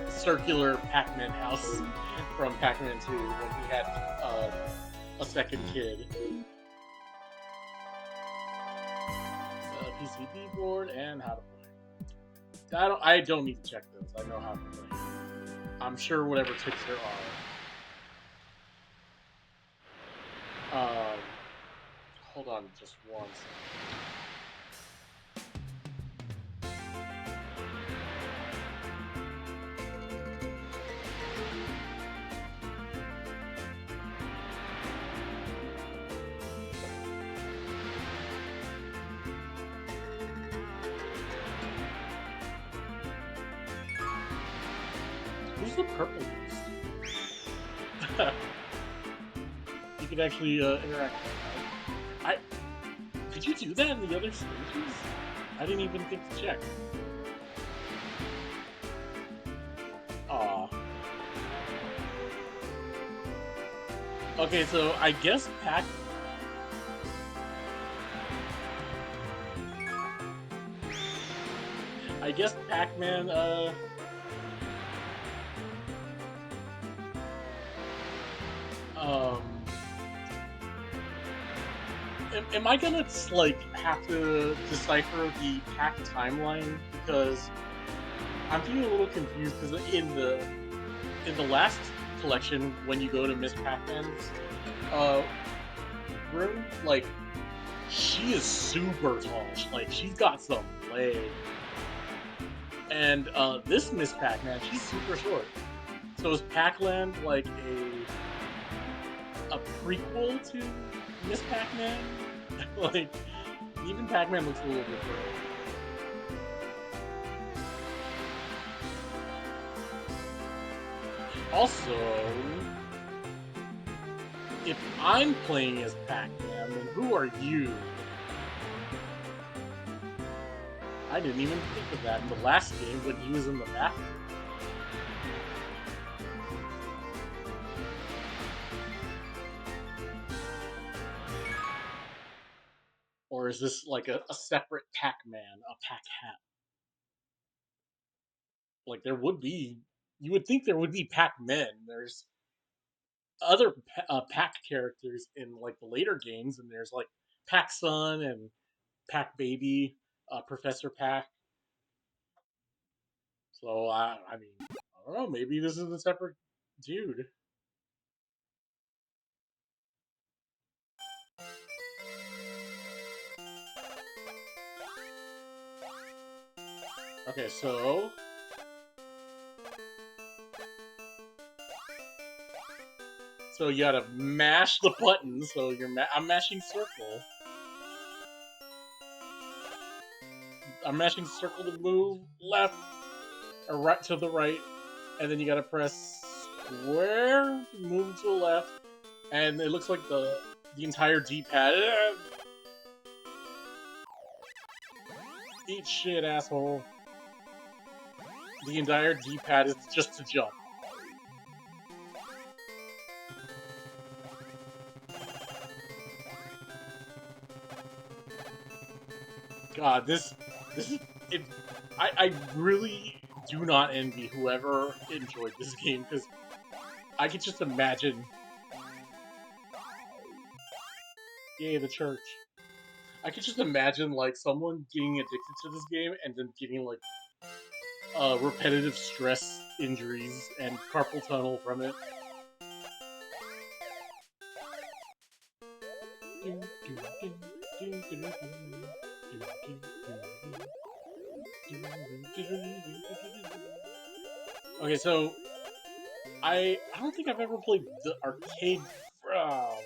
circular Pac-Man house from Pac-Man 2 when he had a second kid. PCB board and how to play. I don't need to check those. I know how to play. I'm sure whatever tricks there are. Hold on just one second. Who's the purple beast? You can actually interact with that. Did you do that in the other stages? I didn't even think to check. Aw. Okay, so I guess Pac-Man, am I gonna like have to decipher the Pac timeline, because I'm feeling a little confused, because in the last collection, when you go to Miss Pac-Man's room, like, she is super tall. Like, she's got some legs. And this Miss Pac-Man, she's super short. So is Pac-Land like a prequel to Miss Pac-Man? Like, even Pac-Man looks a little different. Also, if I'm playing as Pac-Man, then who are you? I didn't even think of that in the last game when he was in the bathroom. Or is this like a separate Pac-Man, a Pac-Hat? Like, there would be, you would think there would be Pac-Men. There's other Pac characters in like the later games, and there's like Pac-Son and Pac-Baby, Professor Pac. So I mean, I don't know. Maybe this is a separate dude. Okay, so you gotta mash the button. So I'm mashing circle. I'm mashing circle to move left or right to the right, and then you gotta press square to move to the left, and it looks like the entire D-pad. Eat shit, asshole. The entire D-pad is just to jump. God, this is it. I really do not envy whoever enjoyed this game because I could just imagine. Yay, the church! I could just imagine like someone getting addicted to this game and then getting like repetitive stress injuries and carpal tunnel from it. Okay, so I don't think I've ever played the arcade. I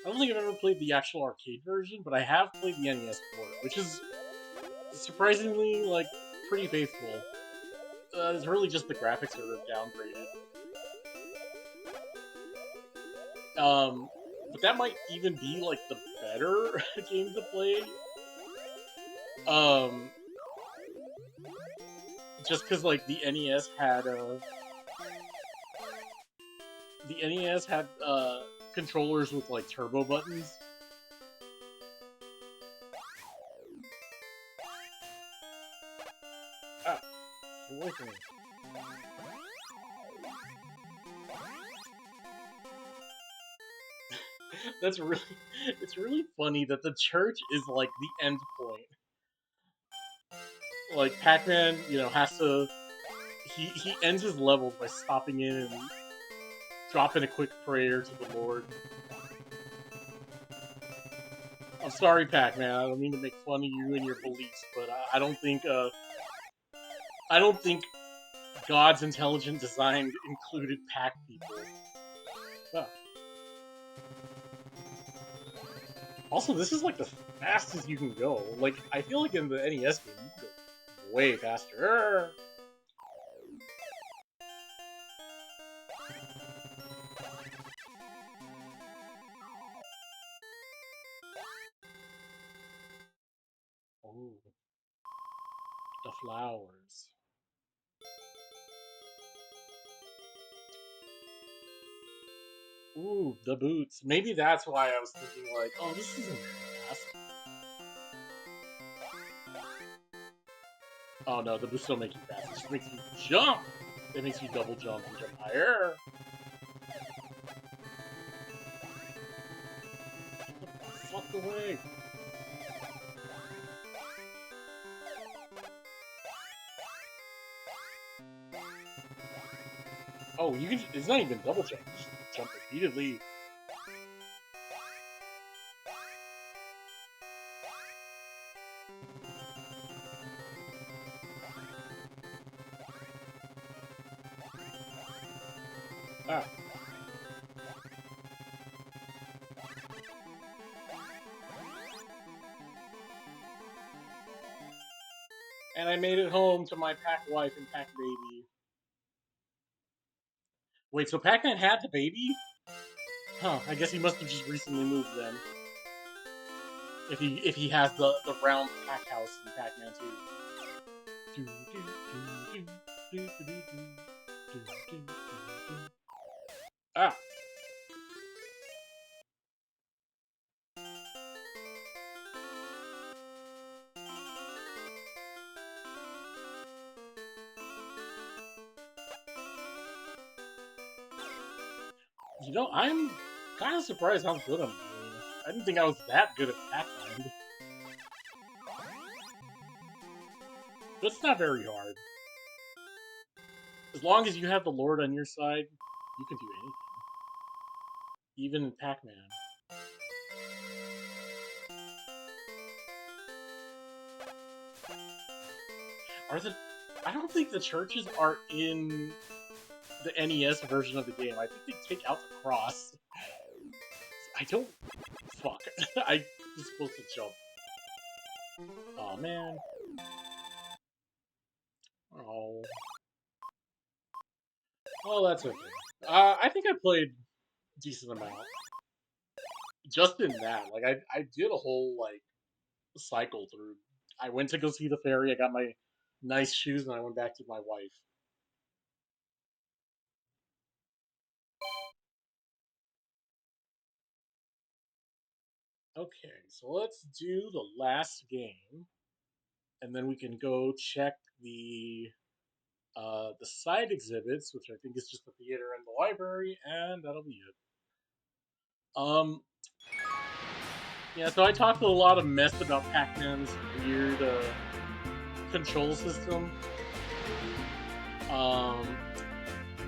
don't think I've ever played the actual arcade version, but I have played the NES port, which is surprisingly like pretty faithful. It's really just the graphics are downgraded. But that might even be like the better game to play. Um, just because like the NES had controllers with like turbo buttons. Ah, get away from me. That's really it's really funny that the church is like the end point. Like Pac-Man, has to he ends his levels by stopping in and dropping a quick prayer to the Lord. I'm sorry, Pac-Man. I don't mean to make fun of you and your beliefs, but I don't think God's intelligent design included Pac people. Ah. Also, this is like the fastest you can go. Like I feel like in the NES game you can go way faster. Oh, the flowers. Ooh, the boots. Maybe that's why I was thinking like, oh, this isn't very fast. Oh no, the boots don't make you fast. It just makes you jump. It makes you double jump and jump higher. Get the fuck away. Oh, you can. It's not even double jump. Just jump repeatedly. Ah. And I made it home to my Pac wife and Pac baby. Wait, so Pac-Man had the baby? Huh, I guess he must have just recently moved then. If he has the round Pac house in Pac-Man 2. Ah. I'm kind of surprised how good I'm doing. I didn't think I was that good at Pac-Man. But it's not very hard. As long as you have the Lord on your side, you can do anything. Even in Pac-Man. Are the I don't think the churches are in the NES version of the game. I think they take out the cross. I don't. Fuck. I was supposed to jump. Oh man. Oh. Oh, that's okay. I think I played a decent amount. Just in that, like I did a whole like cycle through. I went to go see the fairy. I got my nice shoes, and I went back to my wife. Okay, so let's do the last game. and then we can go check the side exhibits, which I think is just the theater and the library, and that'll be it. Um, yeah, so I talked a lot of mess about Pac-Man's weird control system. Um,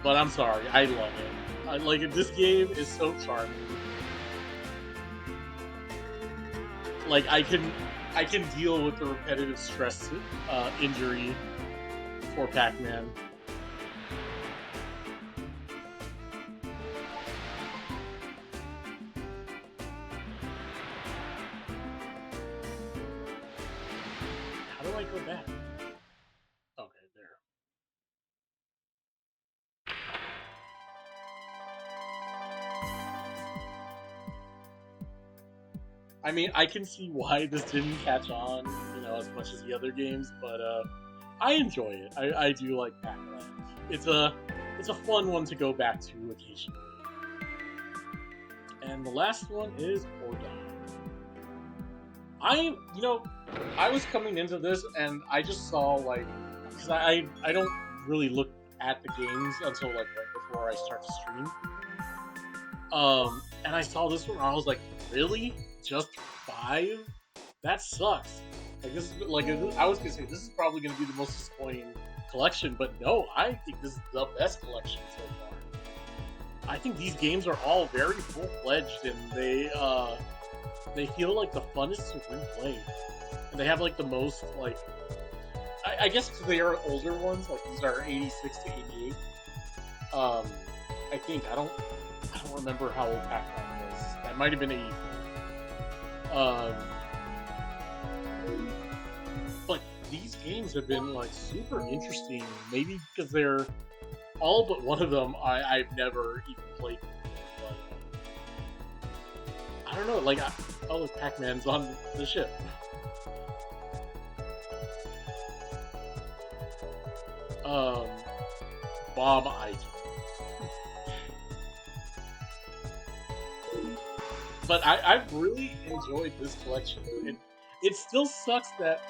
but I'm sorry, I love it. This game is so charming. Like I can deal with the repetitive stress injury for Pac-Man. How do I go back? Okay, there. I mean, I can see why this didn't catch on, as much as the other games, but I enjoy it. I do like Pac-Man. It's a fun one to go back to occasionally. And the last one is Or Die. I was coming into this and I just saw because I don't really look at the games until right before I start to stream. And I saw this one, and I was like, really? Just 5? That sucks. This is I was gonna say this is probably gonna be the most disappointing collection, but no, I think this is the best collection so far. I think these games are all very full fledged, and they feel like the funnest to replay, and they have the most I guess because they are older ones, these are 86 to 88. I think I don't remember how old Pac-Man was. That might have been 84. But these games have been super interesting. Maybe because they're all but one of them I've never even played before. But I don't know. Oh, Pac-Man's on the ship. Bob Item. But I've really enjoyed this collection. It still sucks that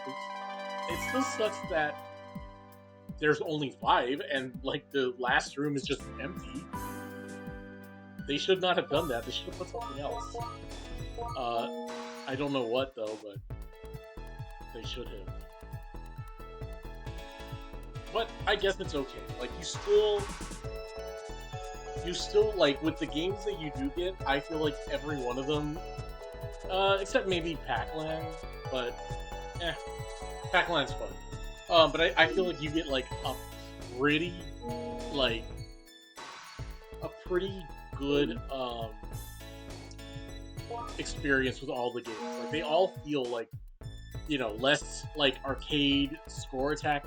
there's only 5 and the last room is just empty. They should not have done that. They should have put something else. I don't know what though, but they should have. But I guess it's okay. You still with the games that you do get, I feel like every one of them, except maybe Pac-Land, but Pac-Land's fun. But I feel like you get a pretty good experience with all the games. They all feel less arcade score attack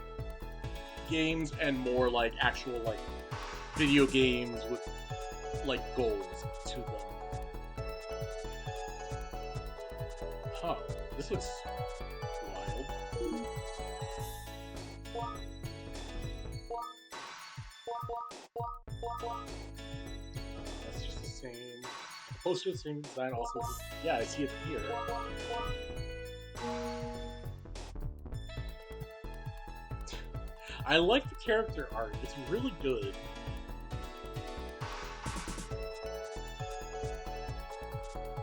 games and more actual video games with goals to them. Huh, this looks wild. That's just the same. The poster, the same design, also. Yeah, I see it here. I like the character art. It's really good.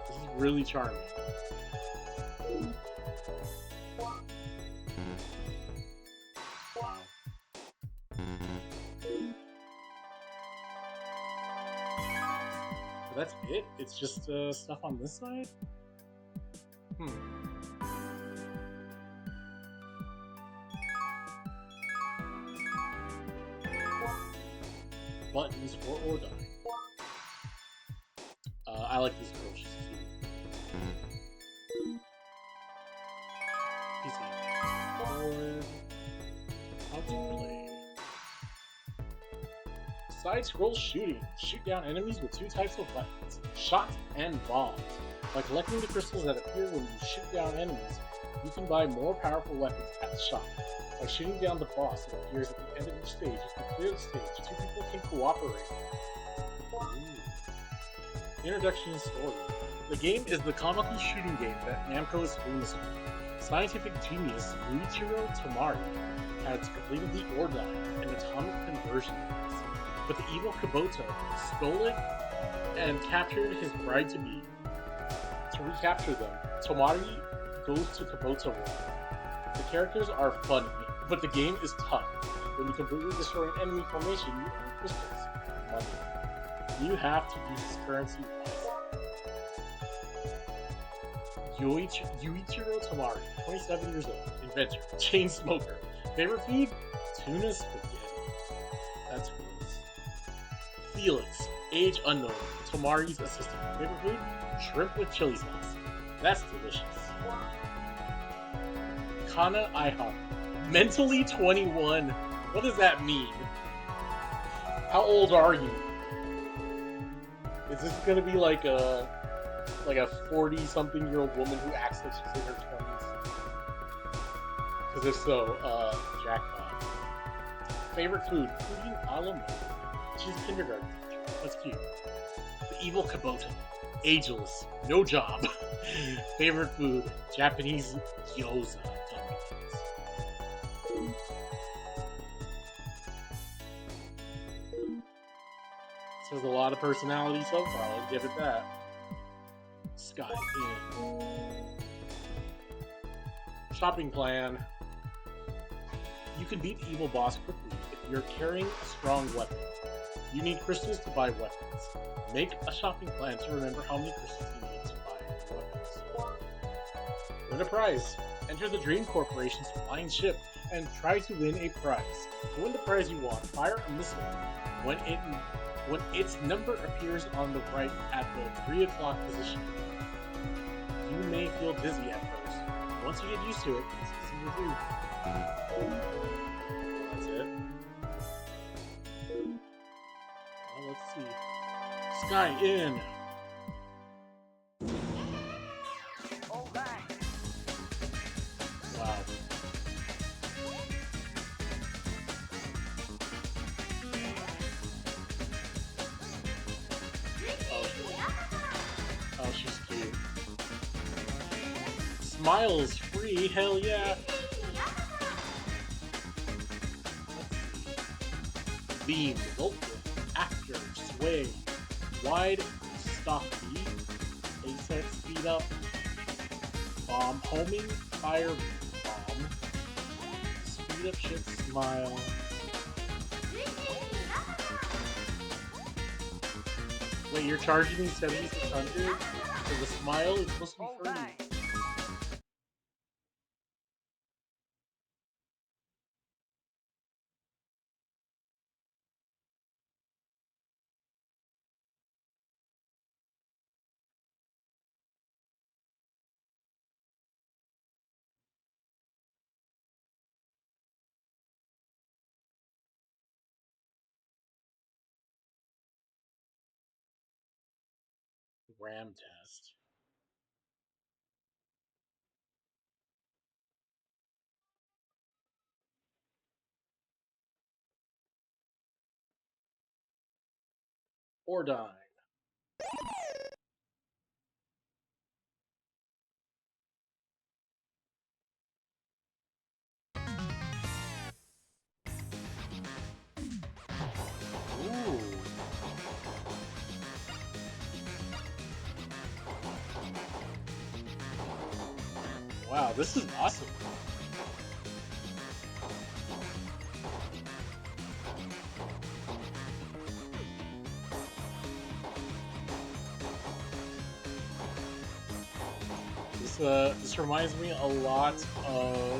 This is really charming. Wow. So that's it? It's just stuff on this side? Buttons for Or Die. I like this girl. She's cute. PC. Forward. How to play. Side scroll shooting. Shoot down enemies with 2 types of weapons: shot and bombs. By collecting the crystals that appear when you shoot down enemies, you can buy more powerful weapons at the shop. By shooting down the boss that appears at the end of each stage, if you clear the stage, 2 people can cooperate. Ooh. Introduction and story. The game is the comical shooting game that Namco is famous for. Scientific genius Muichiro Tomari had completed the Ordine, an atomic conversion device, but the evil Kubota stole it and captured his bride-to-be. To recapture them, Tomari goes to Kubota World. The characters are funny, but the game is tough. When you completely destroy an enemy formation, you earn crystals, money. You have to use this currency wisely. Yuichiro Tomari, 27 years old, inventor, chain smoker. Favorite food? Tuna spaghetti. That's gross. Felix, age unknown, Tomari's assistant. Favorite food? Shrimp with chili sauce. That's delicious. Kana Aihan, mentally 21. What does that mean? How old are you? Is this gonna be like a 40-something-year-old woman who acts like she's in her 20s? Because if so, jackpot. Favorite food? Pudding a la mode. She's a kindergarten teacher. That's cute. The evil Kubota. Ageless. No job. Favorite food? Japanese gyoza dumplings. So there's a lot of personality so far. I'll give it that. Sky Inn. Shopping plan. You can beat the evil boss quickly if you're carrying a strong weapon. You need crystals to buy weapons. Make a shopping plan to remember how many crystals you need to buy weapons. Win a prize. Enter the Dream Corporation's flying ship and try to win a prize. To win the prize you want, fire a missile when its number appears on the right at the 3 o'clock position. You may feel dizzy at first. Once you get used to it, it's easy to do. That's it. Well, let's see. Sky Inn. Wow. Oh, she's cute. Smiles free, hell yeah. Beam, Vulcan, Actor, Sway, Wide, Stocky, Asex, Speed Up, Bomb, Homing, Fire Bomb, Speed Up Shit, Smile. Wait, you're charging me 7,600 for the Smile? It's supposed to be free. RAM test. Ordine. Ooh. Wow, this is awesome. This reminds me a lot of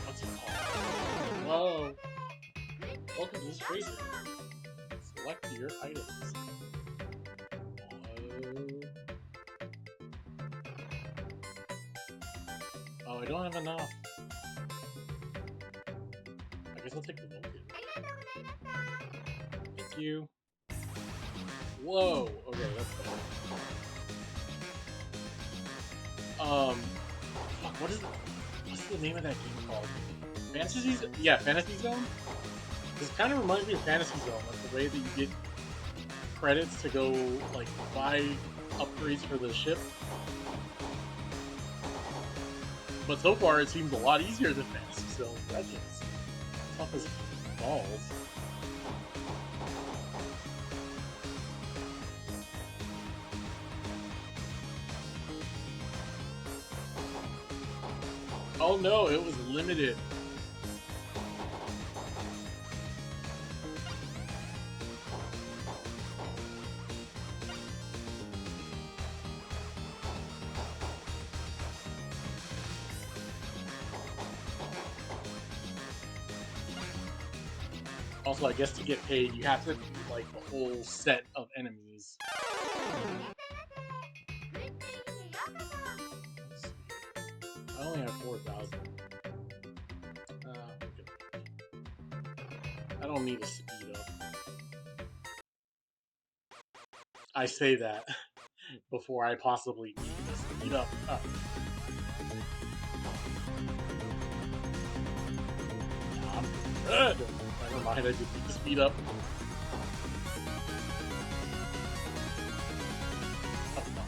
what's it called? Whoa! Welcome to this racer. Select your items. Oh, I don't have enough. I guess I'll take the Vulcan. Thank you. Whoa! Okay, that's better. Fuck, what's the name of that game called? Fantasy Zone? This kind of reminds me of Fantasy Zone, like the way that you get credits to go, like, buy upgrades for the ship. But so far, it seems a lot easier than Fantasy Zone. That game's tough as balls. Oh no, it was limited. Also, I guess to get paid, you have to beat like a whole set of enemies. I only have 4,000. I don't need a speed up. I say that before I possibly need to speed up. Oh. I'm good. Never mind, I just need to speed up. Oh, no.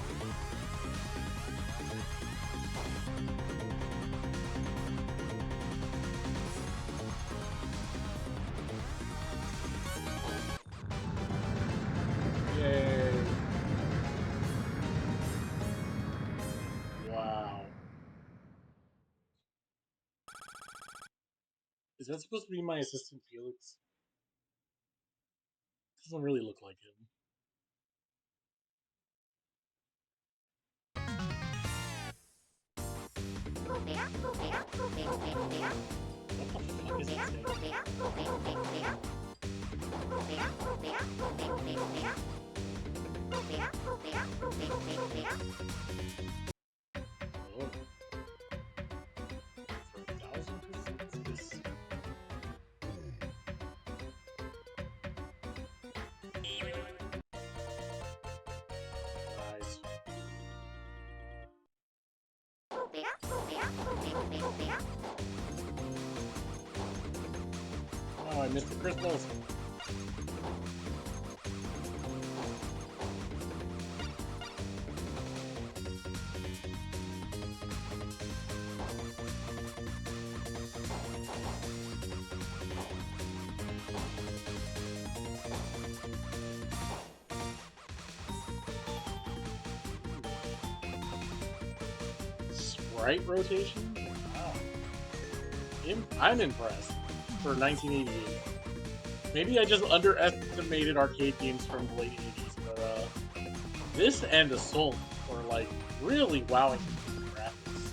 Yay. Wow. Is that supposed to be my assistant Felix? Doesn't really look like him. What the fuck is it saying? Oh. For 1,000%? This... Nice. Oh, I missed the crystals. Sprite rotation? Wow. I'm impressed for 1988. Maybe I just underestimated arcade games from the late 80s, but this and Assault were like really wowing me with the graphics.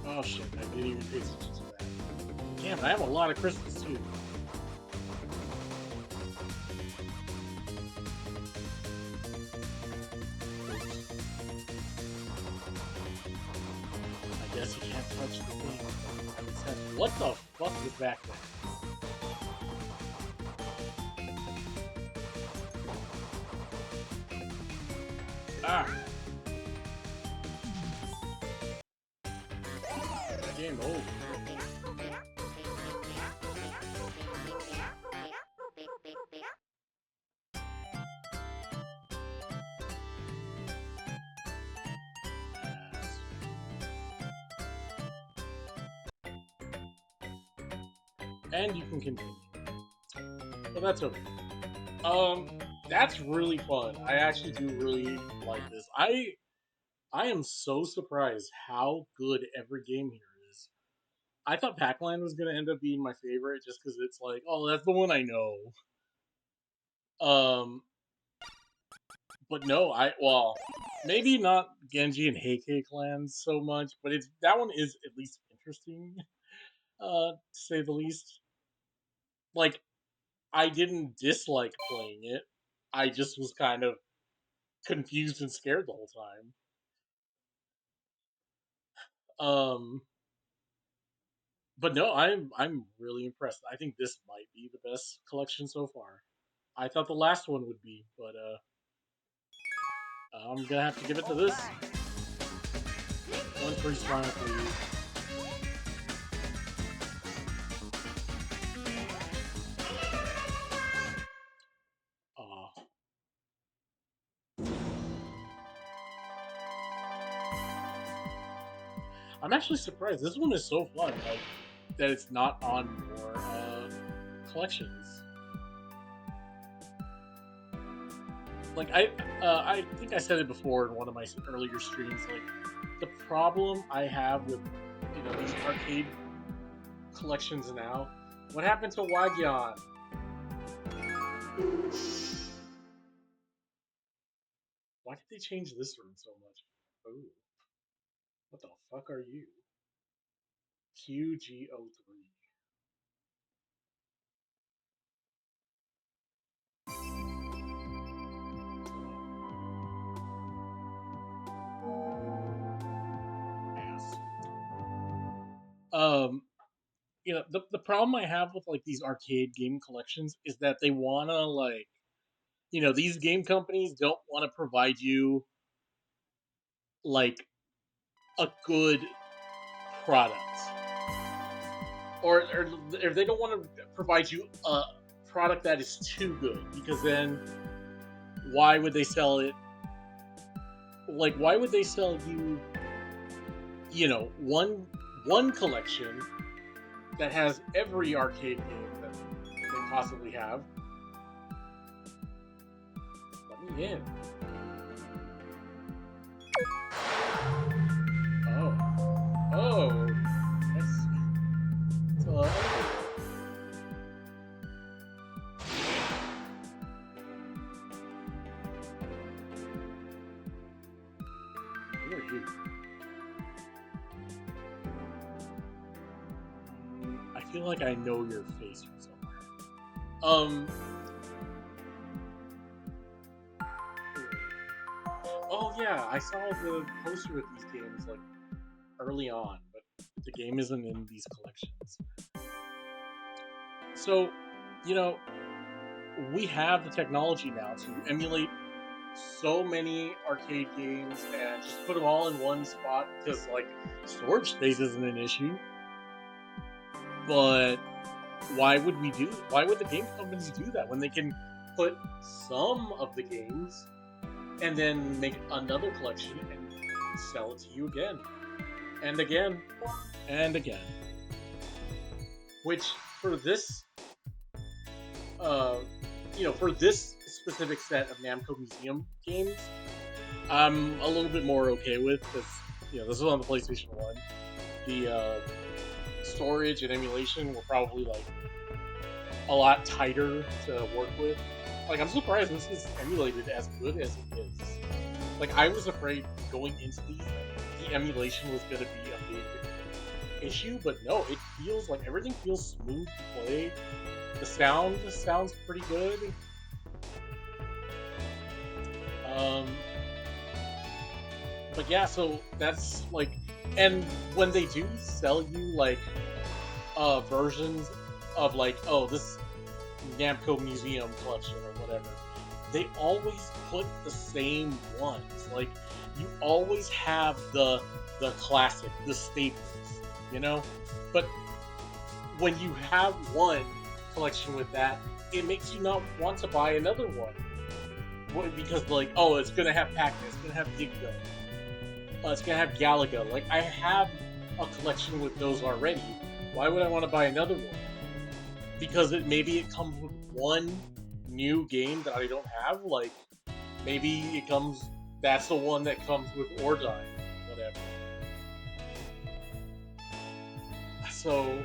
Oh shit, I didn't even pay attention to that. Damn, I have a lot of crystals too. I guess you can't touch the thing. What the fuck is back there? Ah! Game over. And you can continue. But that's okay. That's really fun. I actually do really like this. I am so surprised how good every game here is. I thought Pac-Land was gonna end up being my favorite just because it's like, oh, that's the one I know. Um, but no, maybe not Genji and Heike clans so much, but it's that one is at least interesting, to say the least. Like, I didn't dislike playing it. I just was kind of confused and scared the whole time. Um, but no, I'm really impressed. I think this might be the best collection so far. I thought the last one would be, but I'm gonna have to give it to this. One free smile, please. Aw. I'm actually surprised. This one is so fun, like that it's not on more collections. Like I think I said it before in one of my earlier streams. Like the problem I have with these arcade collections now. What happened to Wagyan? Why did they change this room so much? Ooh, what the fuck are you? QGO3. Ass. Um, the problem I have with like these arcade game collections is that they wanna like these game companies don't want to provide you like a good product, or if they don't want to provide you a product that is too good, because then why would they sell it? Like, why would they sell you, one collection that has every arcade game that they possibly have? Let me in. Oh, oh, that's who are you? I feel like I know your face from somewhere. Oh yeah, I saw the poster with these games like early on, but the game isn't in these collections. So, you know, we have the technology now to emulate so many arcade games and just put them all in one spot because like storage space isn't an issue. But why would the game companies do that when they can put some of the games and then make another collection and sell it to you again and again and again? Which for this uh for this specific set of Namco Museum games, I'm a little bit more okay with, because this is on the PlayStation 1. The storage and emulation were probably like a lot tighter to work with. Like, I'm surprised this is emulated as good as it is. Like, I was afraid going into these that the emulation was going to be a big issue, but no, it feels like everything feels smooth to play. The sound sounds pretty good. But yeah, so that's like, and when they do sell you like versions of like, oh, this Namco Museum collection or whatever, they always put the same ones. Like, you always have the classic, the staples, But when you have one collection with that, it makes you not want to buy another one. Because like, oh, it's gonna have Pac-Man, it's gonna have Diggo, it's gonna have Galaga. Like, I have a collection with those already. Why would I want to buy another one? Because maybe it comes with one new game that I don't have. Like, maybe that's the one that comes with Ordyne, whatever. So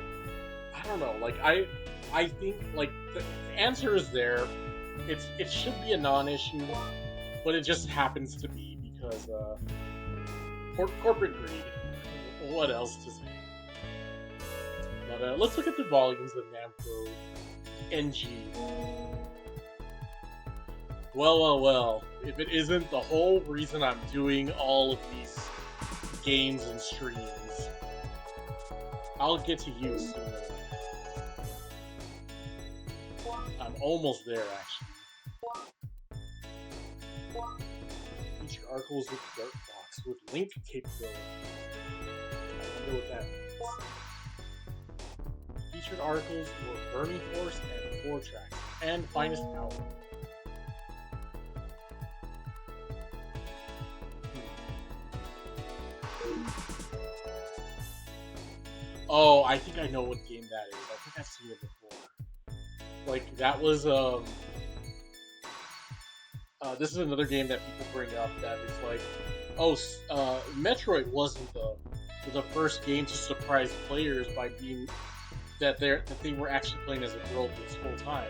I don't know. Like I think like the answer is there. It should be a non-issue, but it just happens to be because corporate greed. What else to say? But let's look at the volumes of Namco NG. Well. If it isn't the whole reason I'm doing all of these games and streams, I'll get to you sooner. I'm almost there, actually. Featured articles with Dirt Box with link capability. I wonder what that means. Featured articles were Burning Force and 4 tracks, and Finest Hour. Oh, I think I know what game that is. I think I've seen it before. Like, that was, this is another game that people bring up that is like, oh, Metroid wasn't the first game to surprise players by being that they were actually playing as a girl this whole time.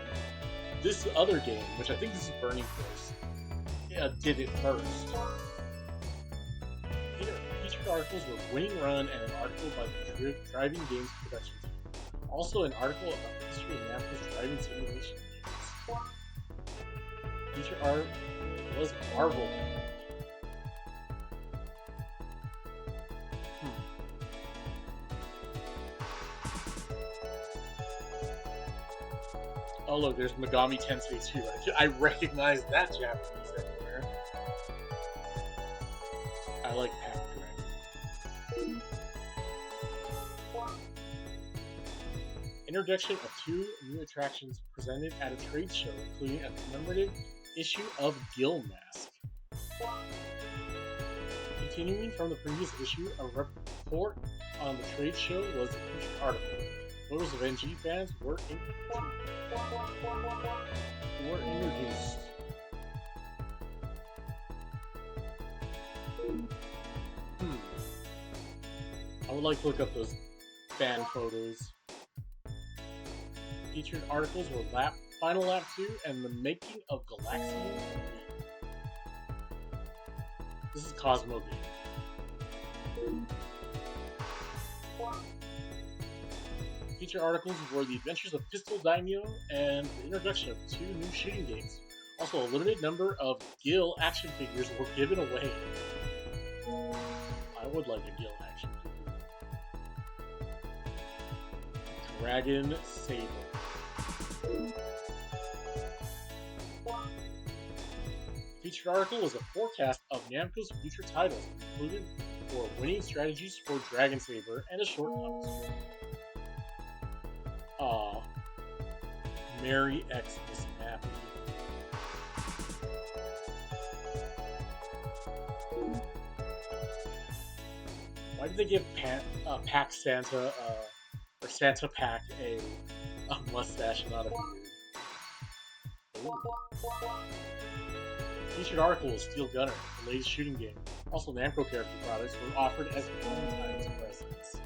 This other game, which I think this is Burning Force, did it first. Featured articles were Winning Run and an article by the Driving Games production team. Also, an article about the history of Namco's driving simulation games. Featured art was Marvel. Oh look, there's Megami Tensei 2. I recognize that Japanese everywhere. I like Pack Dragon. Introduction of 2 new attractions presented at a trade show, including a commemorative issue of Gill Mask. Continuing from the previous issue, a report on the trade show was a featured article. Photos of NG fans were introduced. I would like to look up those fan photos. Featured articles were Final Lap 2 and the making of Galaxian. This is Cosmo Game. Featured articles were the adventures of Pistol Daimyo and the introduction of 2 new shooting games. Also, a limited number of Gill action figures were given away. I would like a Gill action figure. Dragon Saber. Featured article was a forecast of Namco's future titles, included for winning strategies for Dragon Saber and a short comic strip. Aw. Merry Xmas, Mappy. Why did they give Pack Santa, or Santa Pack a mustache and not a beard? Ooh. Featured article was Steel Gunner, the latest shooting game. Also, Namco character products were offered as Valentine's presents.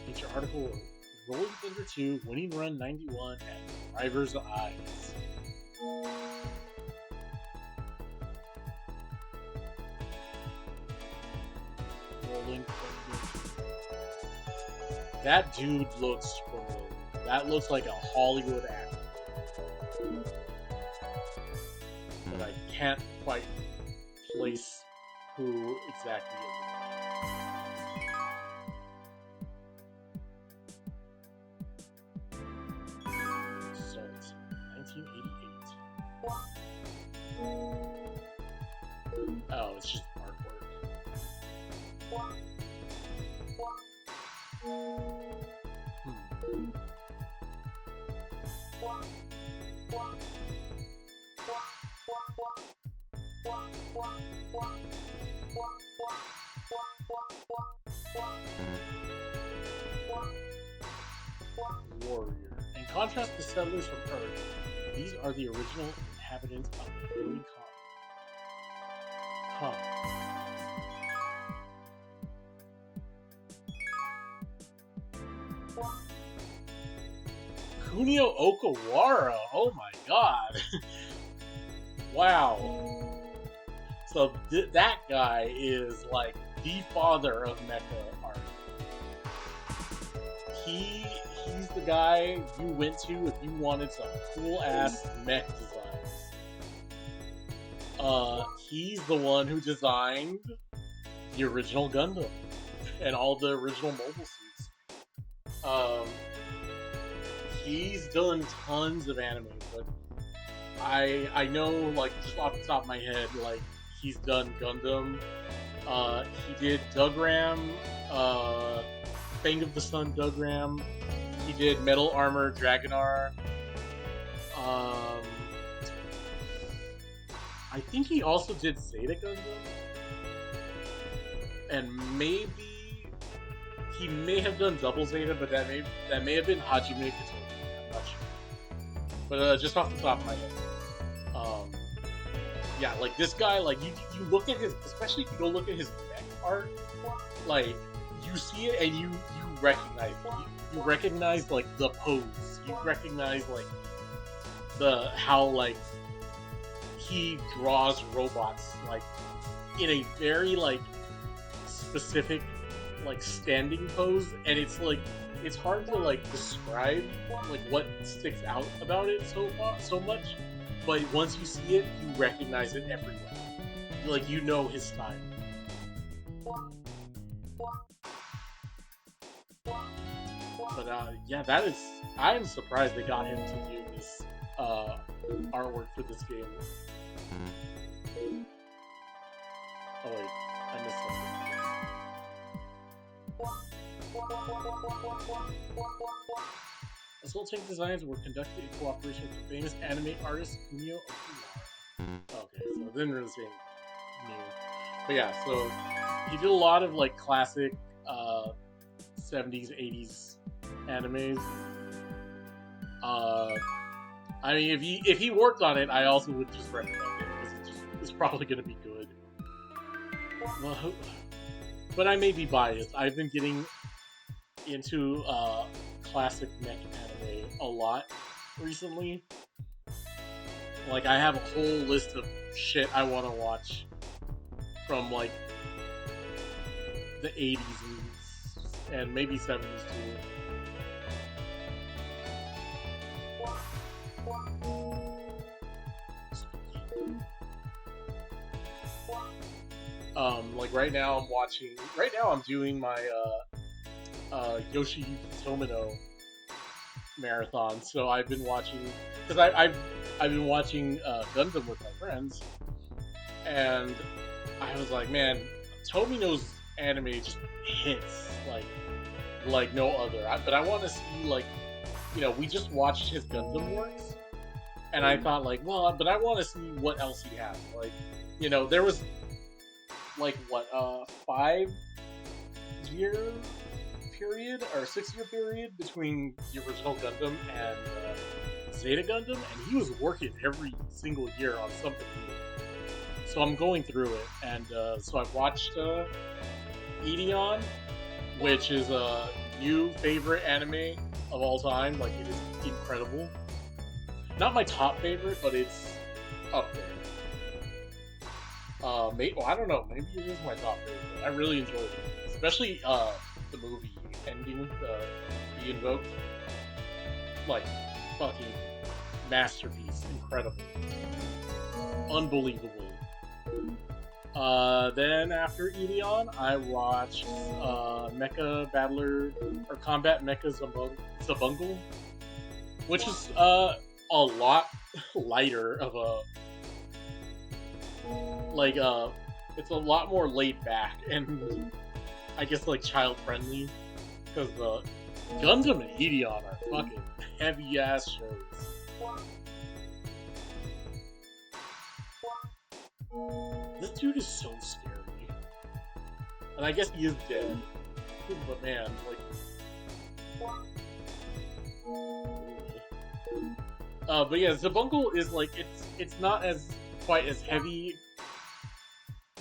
Featured article were Rolling Thunder 2, Winning Run 91, and Driver's Eyes. Rolling Thunder 2. That dude looks familiar. That looks like a Hollywood actor. But I can't quite place who exactly it is. So it's 1988. Oh, it's just artwork. Warrior. In contrast to settlers from Earth, these are the original inhabitants of the floating Huh. Kunio Okawara. Oh my god. Wow. So that guy is like the father of mecha art. He's the guy you went to if you wanted some cool ass mech designs. He's the one who designed the original Gundam and all the original mobile suits. He's done tons of anime, but I know, like, just off the top of my head, like, he's done Gundam. He did Dugram, Fang of the Sun Dugram. He did Metal Armor Dragonar. I think he also did Zeta Gundam. And maybe he may have done Double Zeta, but that may have been Hajime Katoki. I'm not sure. But just off the top of my head. Yeah, like this guy, like you look at his, especially if you go look at his mech art, like you see it and you recognize it. You recognize like the pose. You recognize like how like he draws robots like in a very like specific like standing pose, and it's like it's hard to like describe like what sticks out about it so much. But once you see it, you recognize it everywhere. Like, you know his style. But, yeah, I am surprised they got him to do this, artwork for this game. Oh, wait. I missed something. Assault Tank designs were conducted in cooperation with the famous anime artist Kunio Okawara. Okay, so it didn't really say new. But yeah, so he did a lot of like classic 70s, 80s animes. I mean, if he worked on it, I also would just recommend it because it's probably going to be good. Well, but I may be biased. I've been getting into classic mech anime a lot recently. Like, I have a whole list of shit I want to watch from like the 80s and maybe 70s too. Like right now I'm doing my Yoshiyuki Tomino marathon. So I've been watching, because I've been watching Gundam with my friends, and I was like, man, Tomino's anime just hits like no other. But I want to see, like, you know, we just watched his Gundam works, and I thought like, well, but I want to see what else he has. Like, you know, there was like what 5-year period or 6-year period between the original Gundam and Zeta Gundam, and he was working every single year on something new. So I'm going through it, and so I've watched Ideon, which is a new favorite anime of all time. Like, it is incredible. Not my top favorite, but it's up there. Well, I don't know. Maybe it is my top favorite. I really enjoyed it, especially the movie ending, the Invoked. Like, fucking masterpiece, incredible, unbelievable. Then after Ideon, I watched Mecha Battler or Combat Mecha Zabungle, which is a lot lighter of a it's a lot more laid back and I guess like child friendly, because Gundam and Ideon are fucking heavy ass shows. This dude is so scary, and I guess he is dead. But man, like, but yeah, Zabungle is like it's not as quite as heavy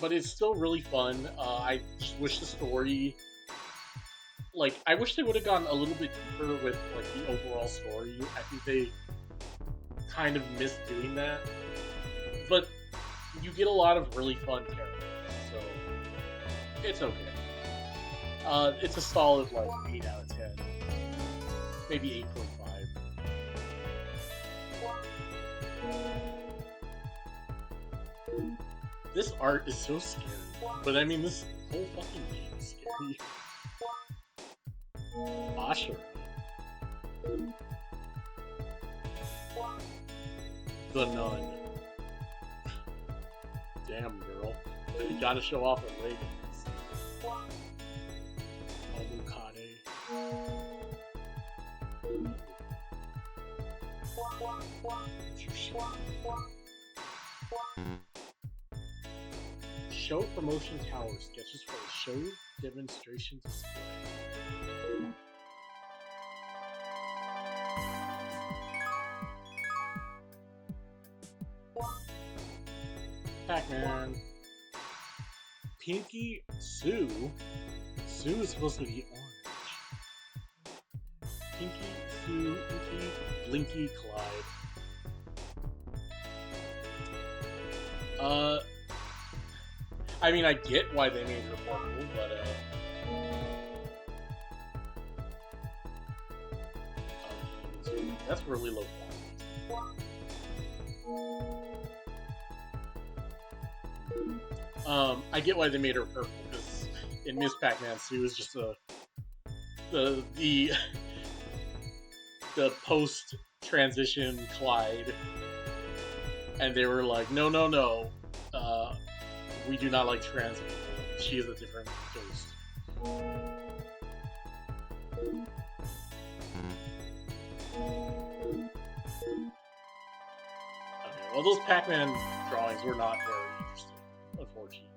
but it's still really fun. I just wish the story, like, I wish they would have gone a little bit deeper with like the overall story. I think they kind of missed doing that, but you get a lot of really fun characters, so it's okay. It's a solid like 8 out of 10, maybe 8.5. This art is so scary, but I mean this whole fucking game is scary. Asher. The Nun. Damn, girl. You gotta show off her leggings. Avocado. Show promotion tower sketches for a show demonstration display. Pac-Man. Pinky Sue. Sue is supposed to be orange. Pinky, Sue, Inky, Blinky, Clyde. I mean, I get why they made her purple, but that's really low quality. I get why they made her purple, because in Miss Pac-Man, Sue is just the post-transition Clyde, and they were like, no, we do not like trans people. She is a different ghost. Okay, well, those Pac-Man drawings were not very interesting, unfortunately.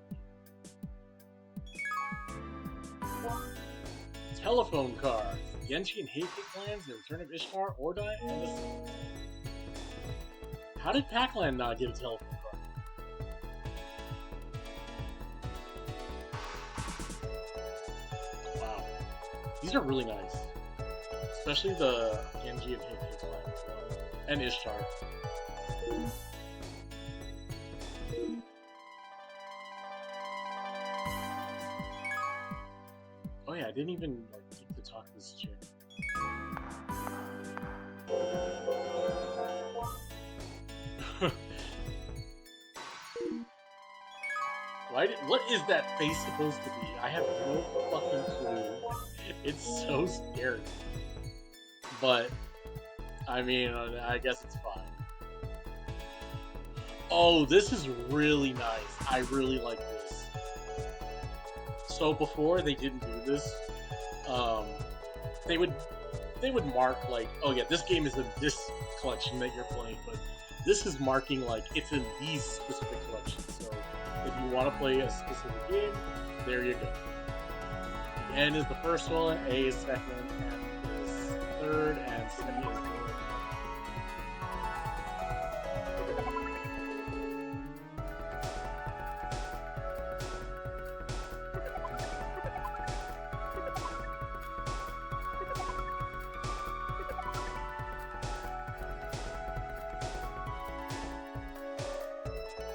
Telephone cards. Genji and Heike plans, the return of Ishtar, Ordai, and the Saints. How did Pac-Man not get a telephone card? Wow. These are really nice. Especially the Genji and Heike plans one. And Ishtar. Oh yeah, I didn't even like get to talk to this chick. What is that face supposed to be? I have no fucking clue. It's so scary. But, I mean, I guess it's fine. Oh, this is really nice. I really like this. So before they didn't do this, they would mark like, oh yeah, this game is in this collection that you're playing, but this is marking like it's in these specific collections. So if you want to play a specific game, there you go. N is the first one, A is second, M is third, and C is fourth.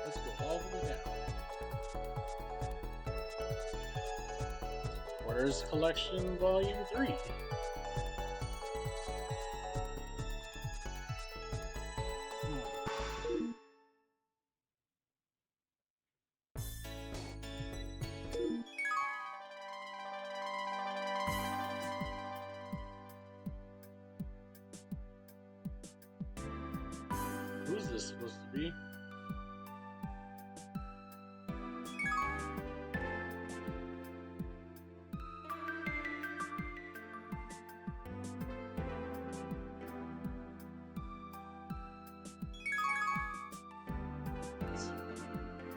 Let's go all the way down. Where's Collection Volume 3? Who's this supposed to be?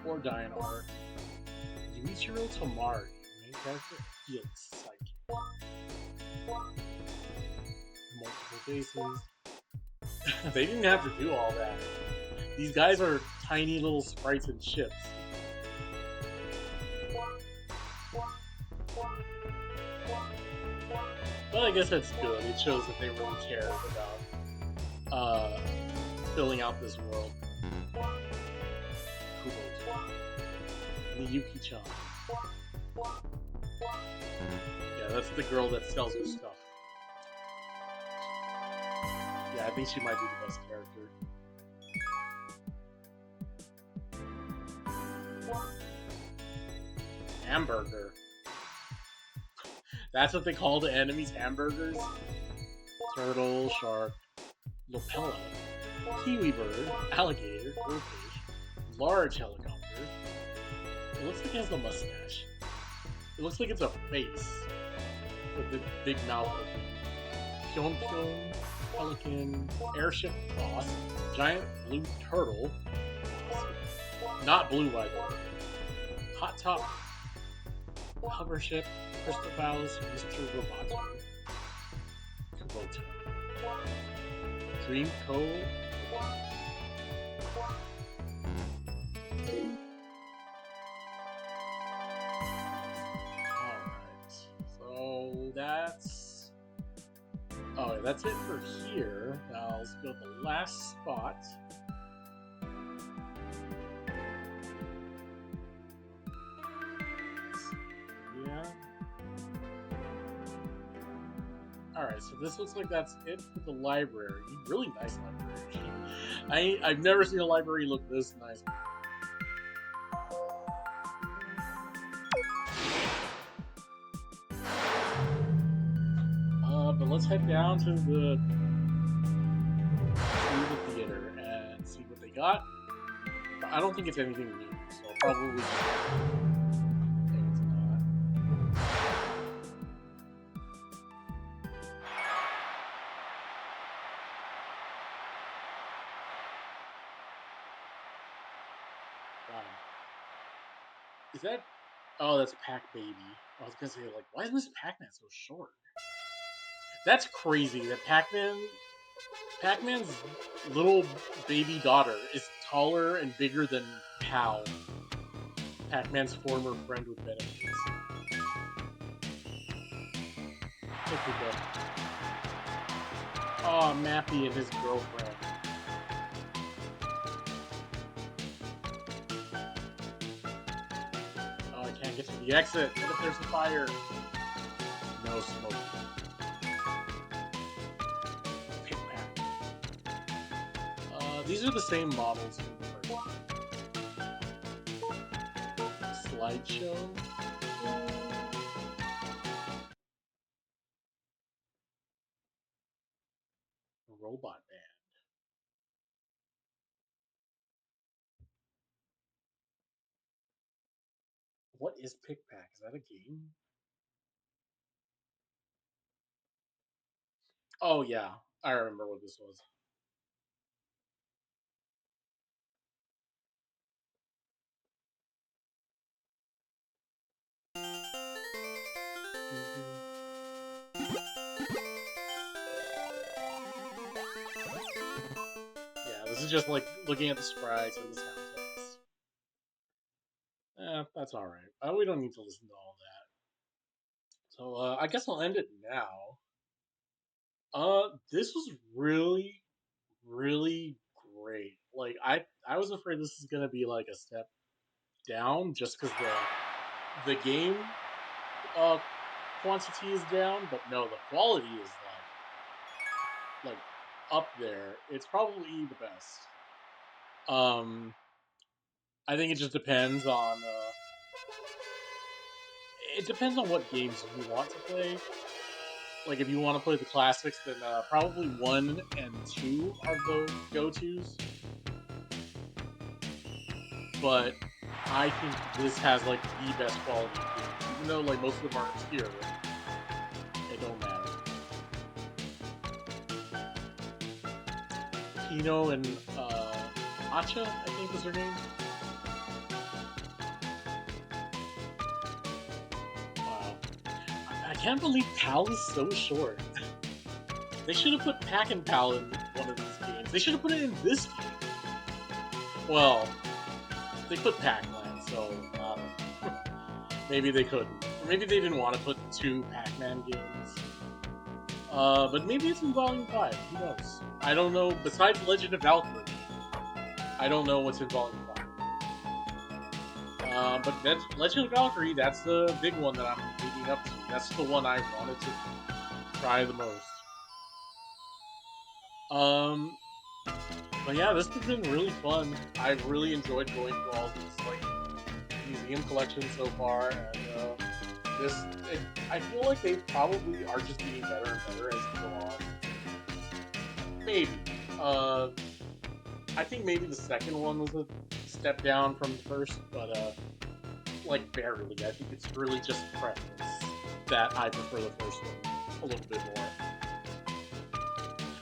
Or Diane art. Yuichiro Tomari, main character, Felix, sidekick. Multiple faces. They didn't have to do all that. These guys are tiny little sprites and ships. Well, I guess that's good. It shows that they really care about filling out this world. Kubo. Miyuki-chan. Yeah, that's the girl that sells her stuff. Yeah, I think she might be the best character. Hamburger. That's what they call the enemies, hamburgers? Turtle, shark, Lopella, kiwi bird, alligator, goldfish, large helicopter. It looks like it has a mustache. It looks like it's a face with a big mouth open. Pyong Pyong, pelican, airship boss, giant blue turtle, not blue by the way. Hot top, hover ship, crystal palace, Mr. Roboto, Kuboto, Dream Co. That's it for here. Now let's go to the last spot. Yeah. Alright, so this looks like that's it for the library. Really nice library. I've never seen a library look this nice. But let's head down to the theater and see what they got. I don't think it's anything new, so probably no, it's not. Wow. Is that? Oh, that's Pac Baby. I was gonna say, like, why is Miss Pac-Man so short? That's crazy. That Pac-Man's little baby daughter is taller and bigger than Pal, Pac-Man's former friend with benefits. Look at that. Oh, Mappy and his girlfriend. Oh, I can't get to the exit. What if there's a fire? No smoke. These are the same models from the first one. Slideshow. Robot Band. What is Pick Pack? Is that a game? Oh yeah, I remember what this was. Yeah, this is just like looking at the sprites and the sound effects. That's alright. We don't need to listen to all that. So, I guess I'll end it now. This was really, really great. Like, I was afraid this is gonna be like a step down just because the game uh, quantity is down, but no, the quality is like up there. It's probably the best. I think it just depends on it depends on what games you want to play. Like if you want to play the classics, then probably 1 and 2 are the go-tos. But I think this has like the best quality games, even though like most of them are obscure. It don't matter. Pino and Acha, I think was her name. Wow. I can't believe Pal is so short. They should have put Pac and Pal in one of these games. They should have put it in this game. Well, they put Pac-Man, so maybe they couldn't. Or maybe they didn't want to put 2 Pac-Man games. But maybe it's in Volume 5. Who knows? I don't know. Besides Legend of Valkyrie, I don't know what's in Volume 5. But that's Legend of Valkyrie. That's the big one that I'm leading up to. That's the one I wanted to try the most. Um, but yeah, this has been really fun. I've really enjoyed going through all these like museum collections so far, and this it, I feel like they probably are just getting better and better as they go on. Maybe. Uh, I think maybe the second one was a step down from the first, but like barely. I think it's really just preference that I prefer the first one a little bit more.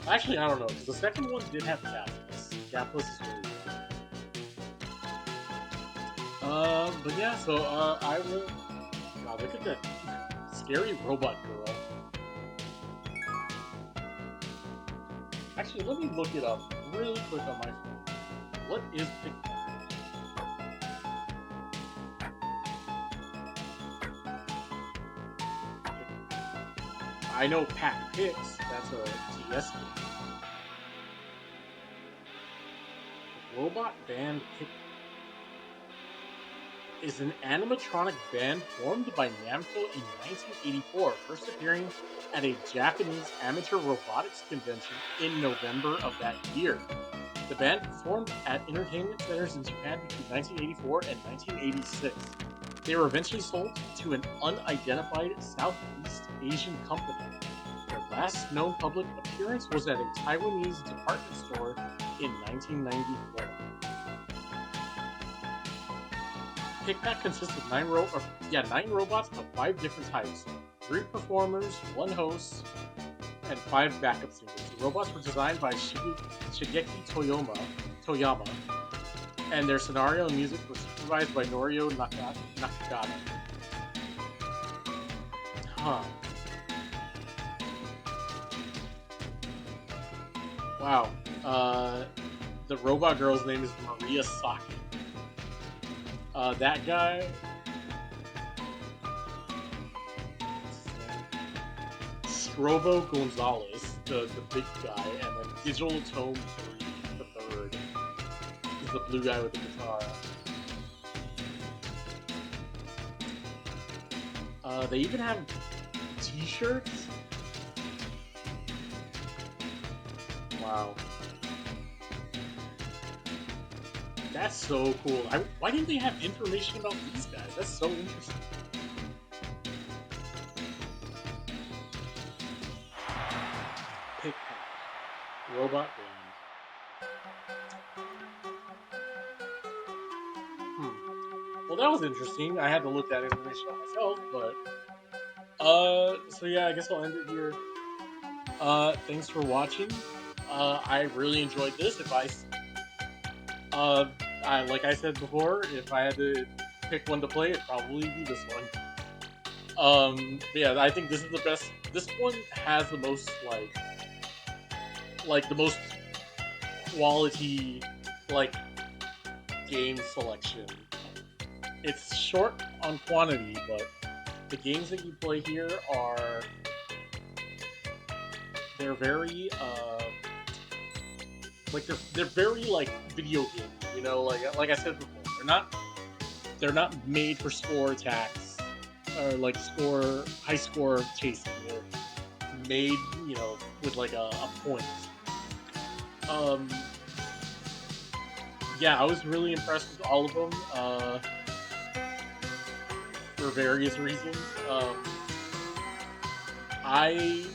Actually, I don't know because the second one did have Gapless. Gapless is really good. But yeah, so I will. Wow, look at that scary robot girl. Actually, let me look it up really quick on my phone. What is Pickpack? I know Pack Pix, that's a TS game. Robot Band Pickpack is an animatronic band formed by Namco in 1984, first appearing at a Japanese amateur robotics convention in November of that year. The band performed at entertainment centers in Japan between 1984 and 1986. They were eventually sold to an unidentified Southeast Asian company. Their last known public appearance was at a Taiwanese department store in 1994. Pickpack consists of 9 robots of 5 different types, 3 performers, 1 host, and 5 backup singers. The robots were designed by Shigeki Toyama, and their scenario and music was supervised by Norio Nakagata. Huh. Wow. The robot girl's name is Maria Saki. That guy. Strobo Gonzalez, the big guy, and then Digital Tome 3, the third, is the blue guy with the guitar. They even have t-shirts. Wow. That's so cool. Why didn't they have information about these guys? That's so interesting. Pickpack. Robot Band. Well, that was interesting. I had to look that information up myself, but so yeah, I guess I'll end it here. Thanks for watching. I really enjoyed this. Like I said before, if I had to pick one to play, it'd probably be this one. Yeah, I think this is the best. This one has the most like the most quality game selection. It's short on quantity, but the games that you play here they're very they're very video games, you know, like I said before, they're not made for score attacks or high score chasing. They're made, you know, with a point. Yeah, I was really impressed with all of them for various reasons. I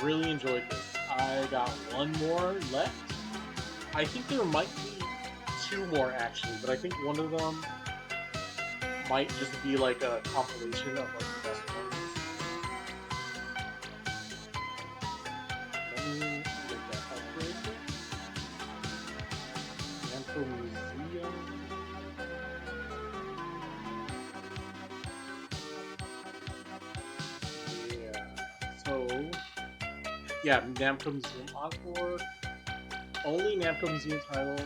really enjoyed this. I got one more left. I think there might be 2 more actually, but I think one of them might just be a compilation of the best ones. Let me get that up real quick. Namco Museum. Yeah, Namco Museum Encore. Only Namco Museum title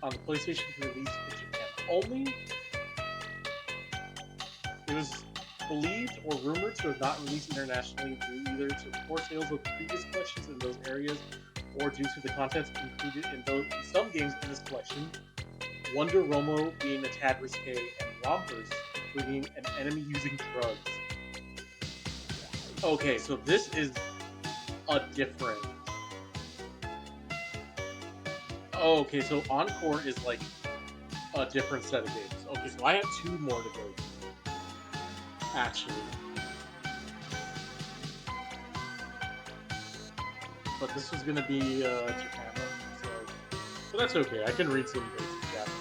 on the PlayStation release in Japan. Only. It was believed or rumored to have not released internationally due either to poor sales of previous collections in those areas or due to the contents included in some games in this collection, Wonder Romo being a tad risque, and rompers, including an enemy using drugs. Okay, so this is a different. Okay, so Encore is like a different set of games. Okay, so I have two more to go through, actually. But this was gonna be Japan, so but that's okay. I can read some basic Japanese.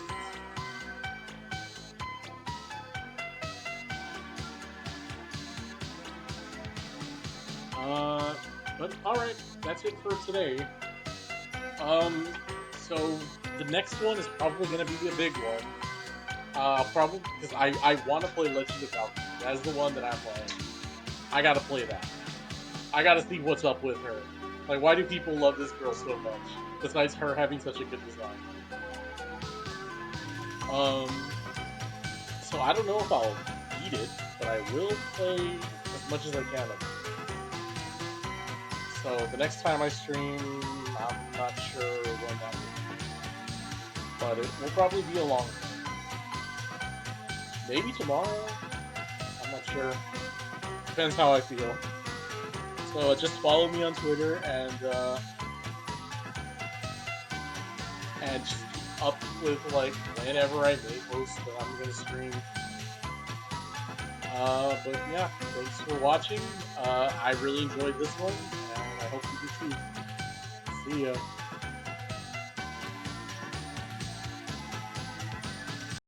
Uh, but all right, that's it for today. So the next one is probably gonna be a big one. Probably because I want to play Legend of Valkyrie. That's the one that I'm like, I gotta play that. I gotta see what's up with her. Like, why do people love this girl so much? Besides her having such a good design. Um, so I don't know if I'll beat it, but I will play as much as I can of it. So the next time I stream, I'm not sure when that will be, but it will probably be a long one. Maybe tomorrow. I'm not sure. Depends how I feel. So just follow me on Twitter and just keep up with like whenever I may post that I'm gonna stream. But yeah, thanks for watching. I really enjoyed this one, and I hope you do too. See ya.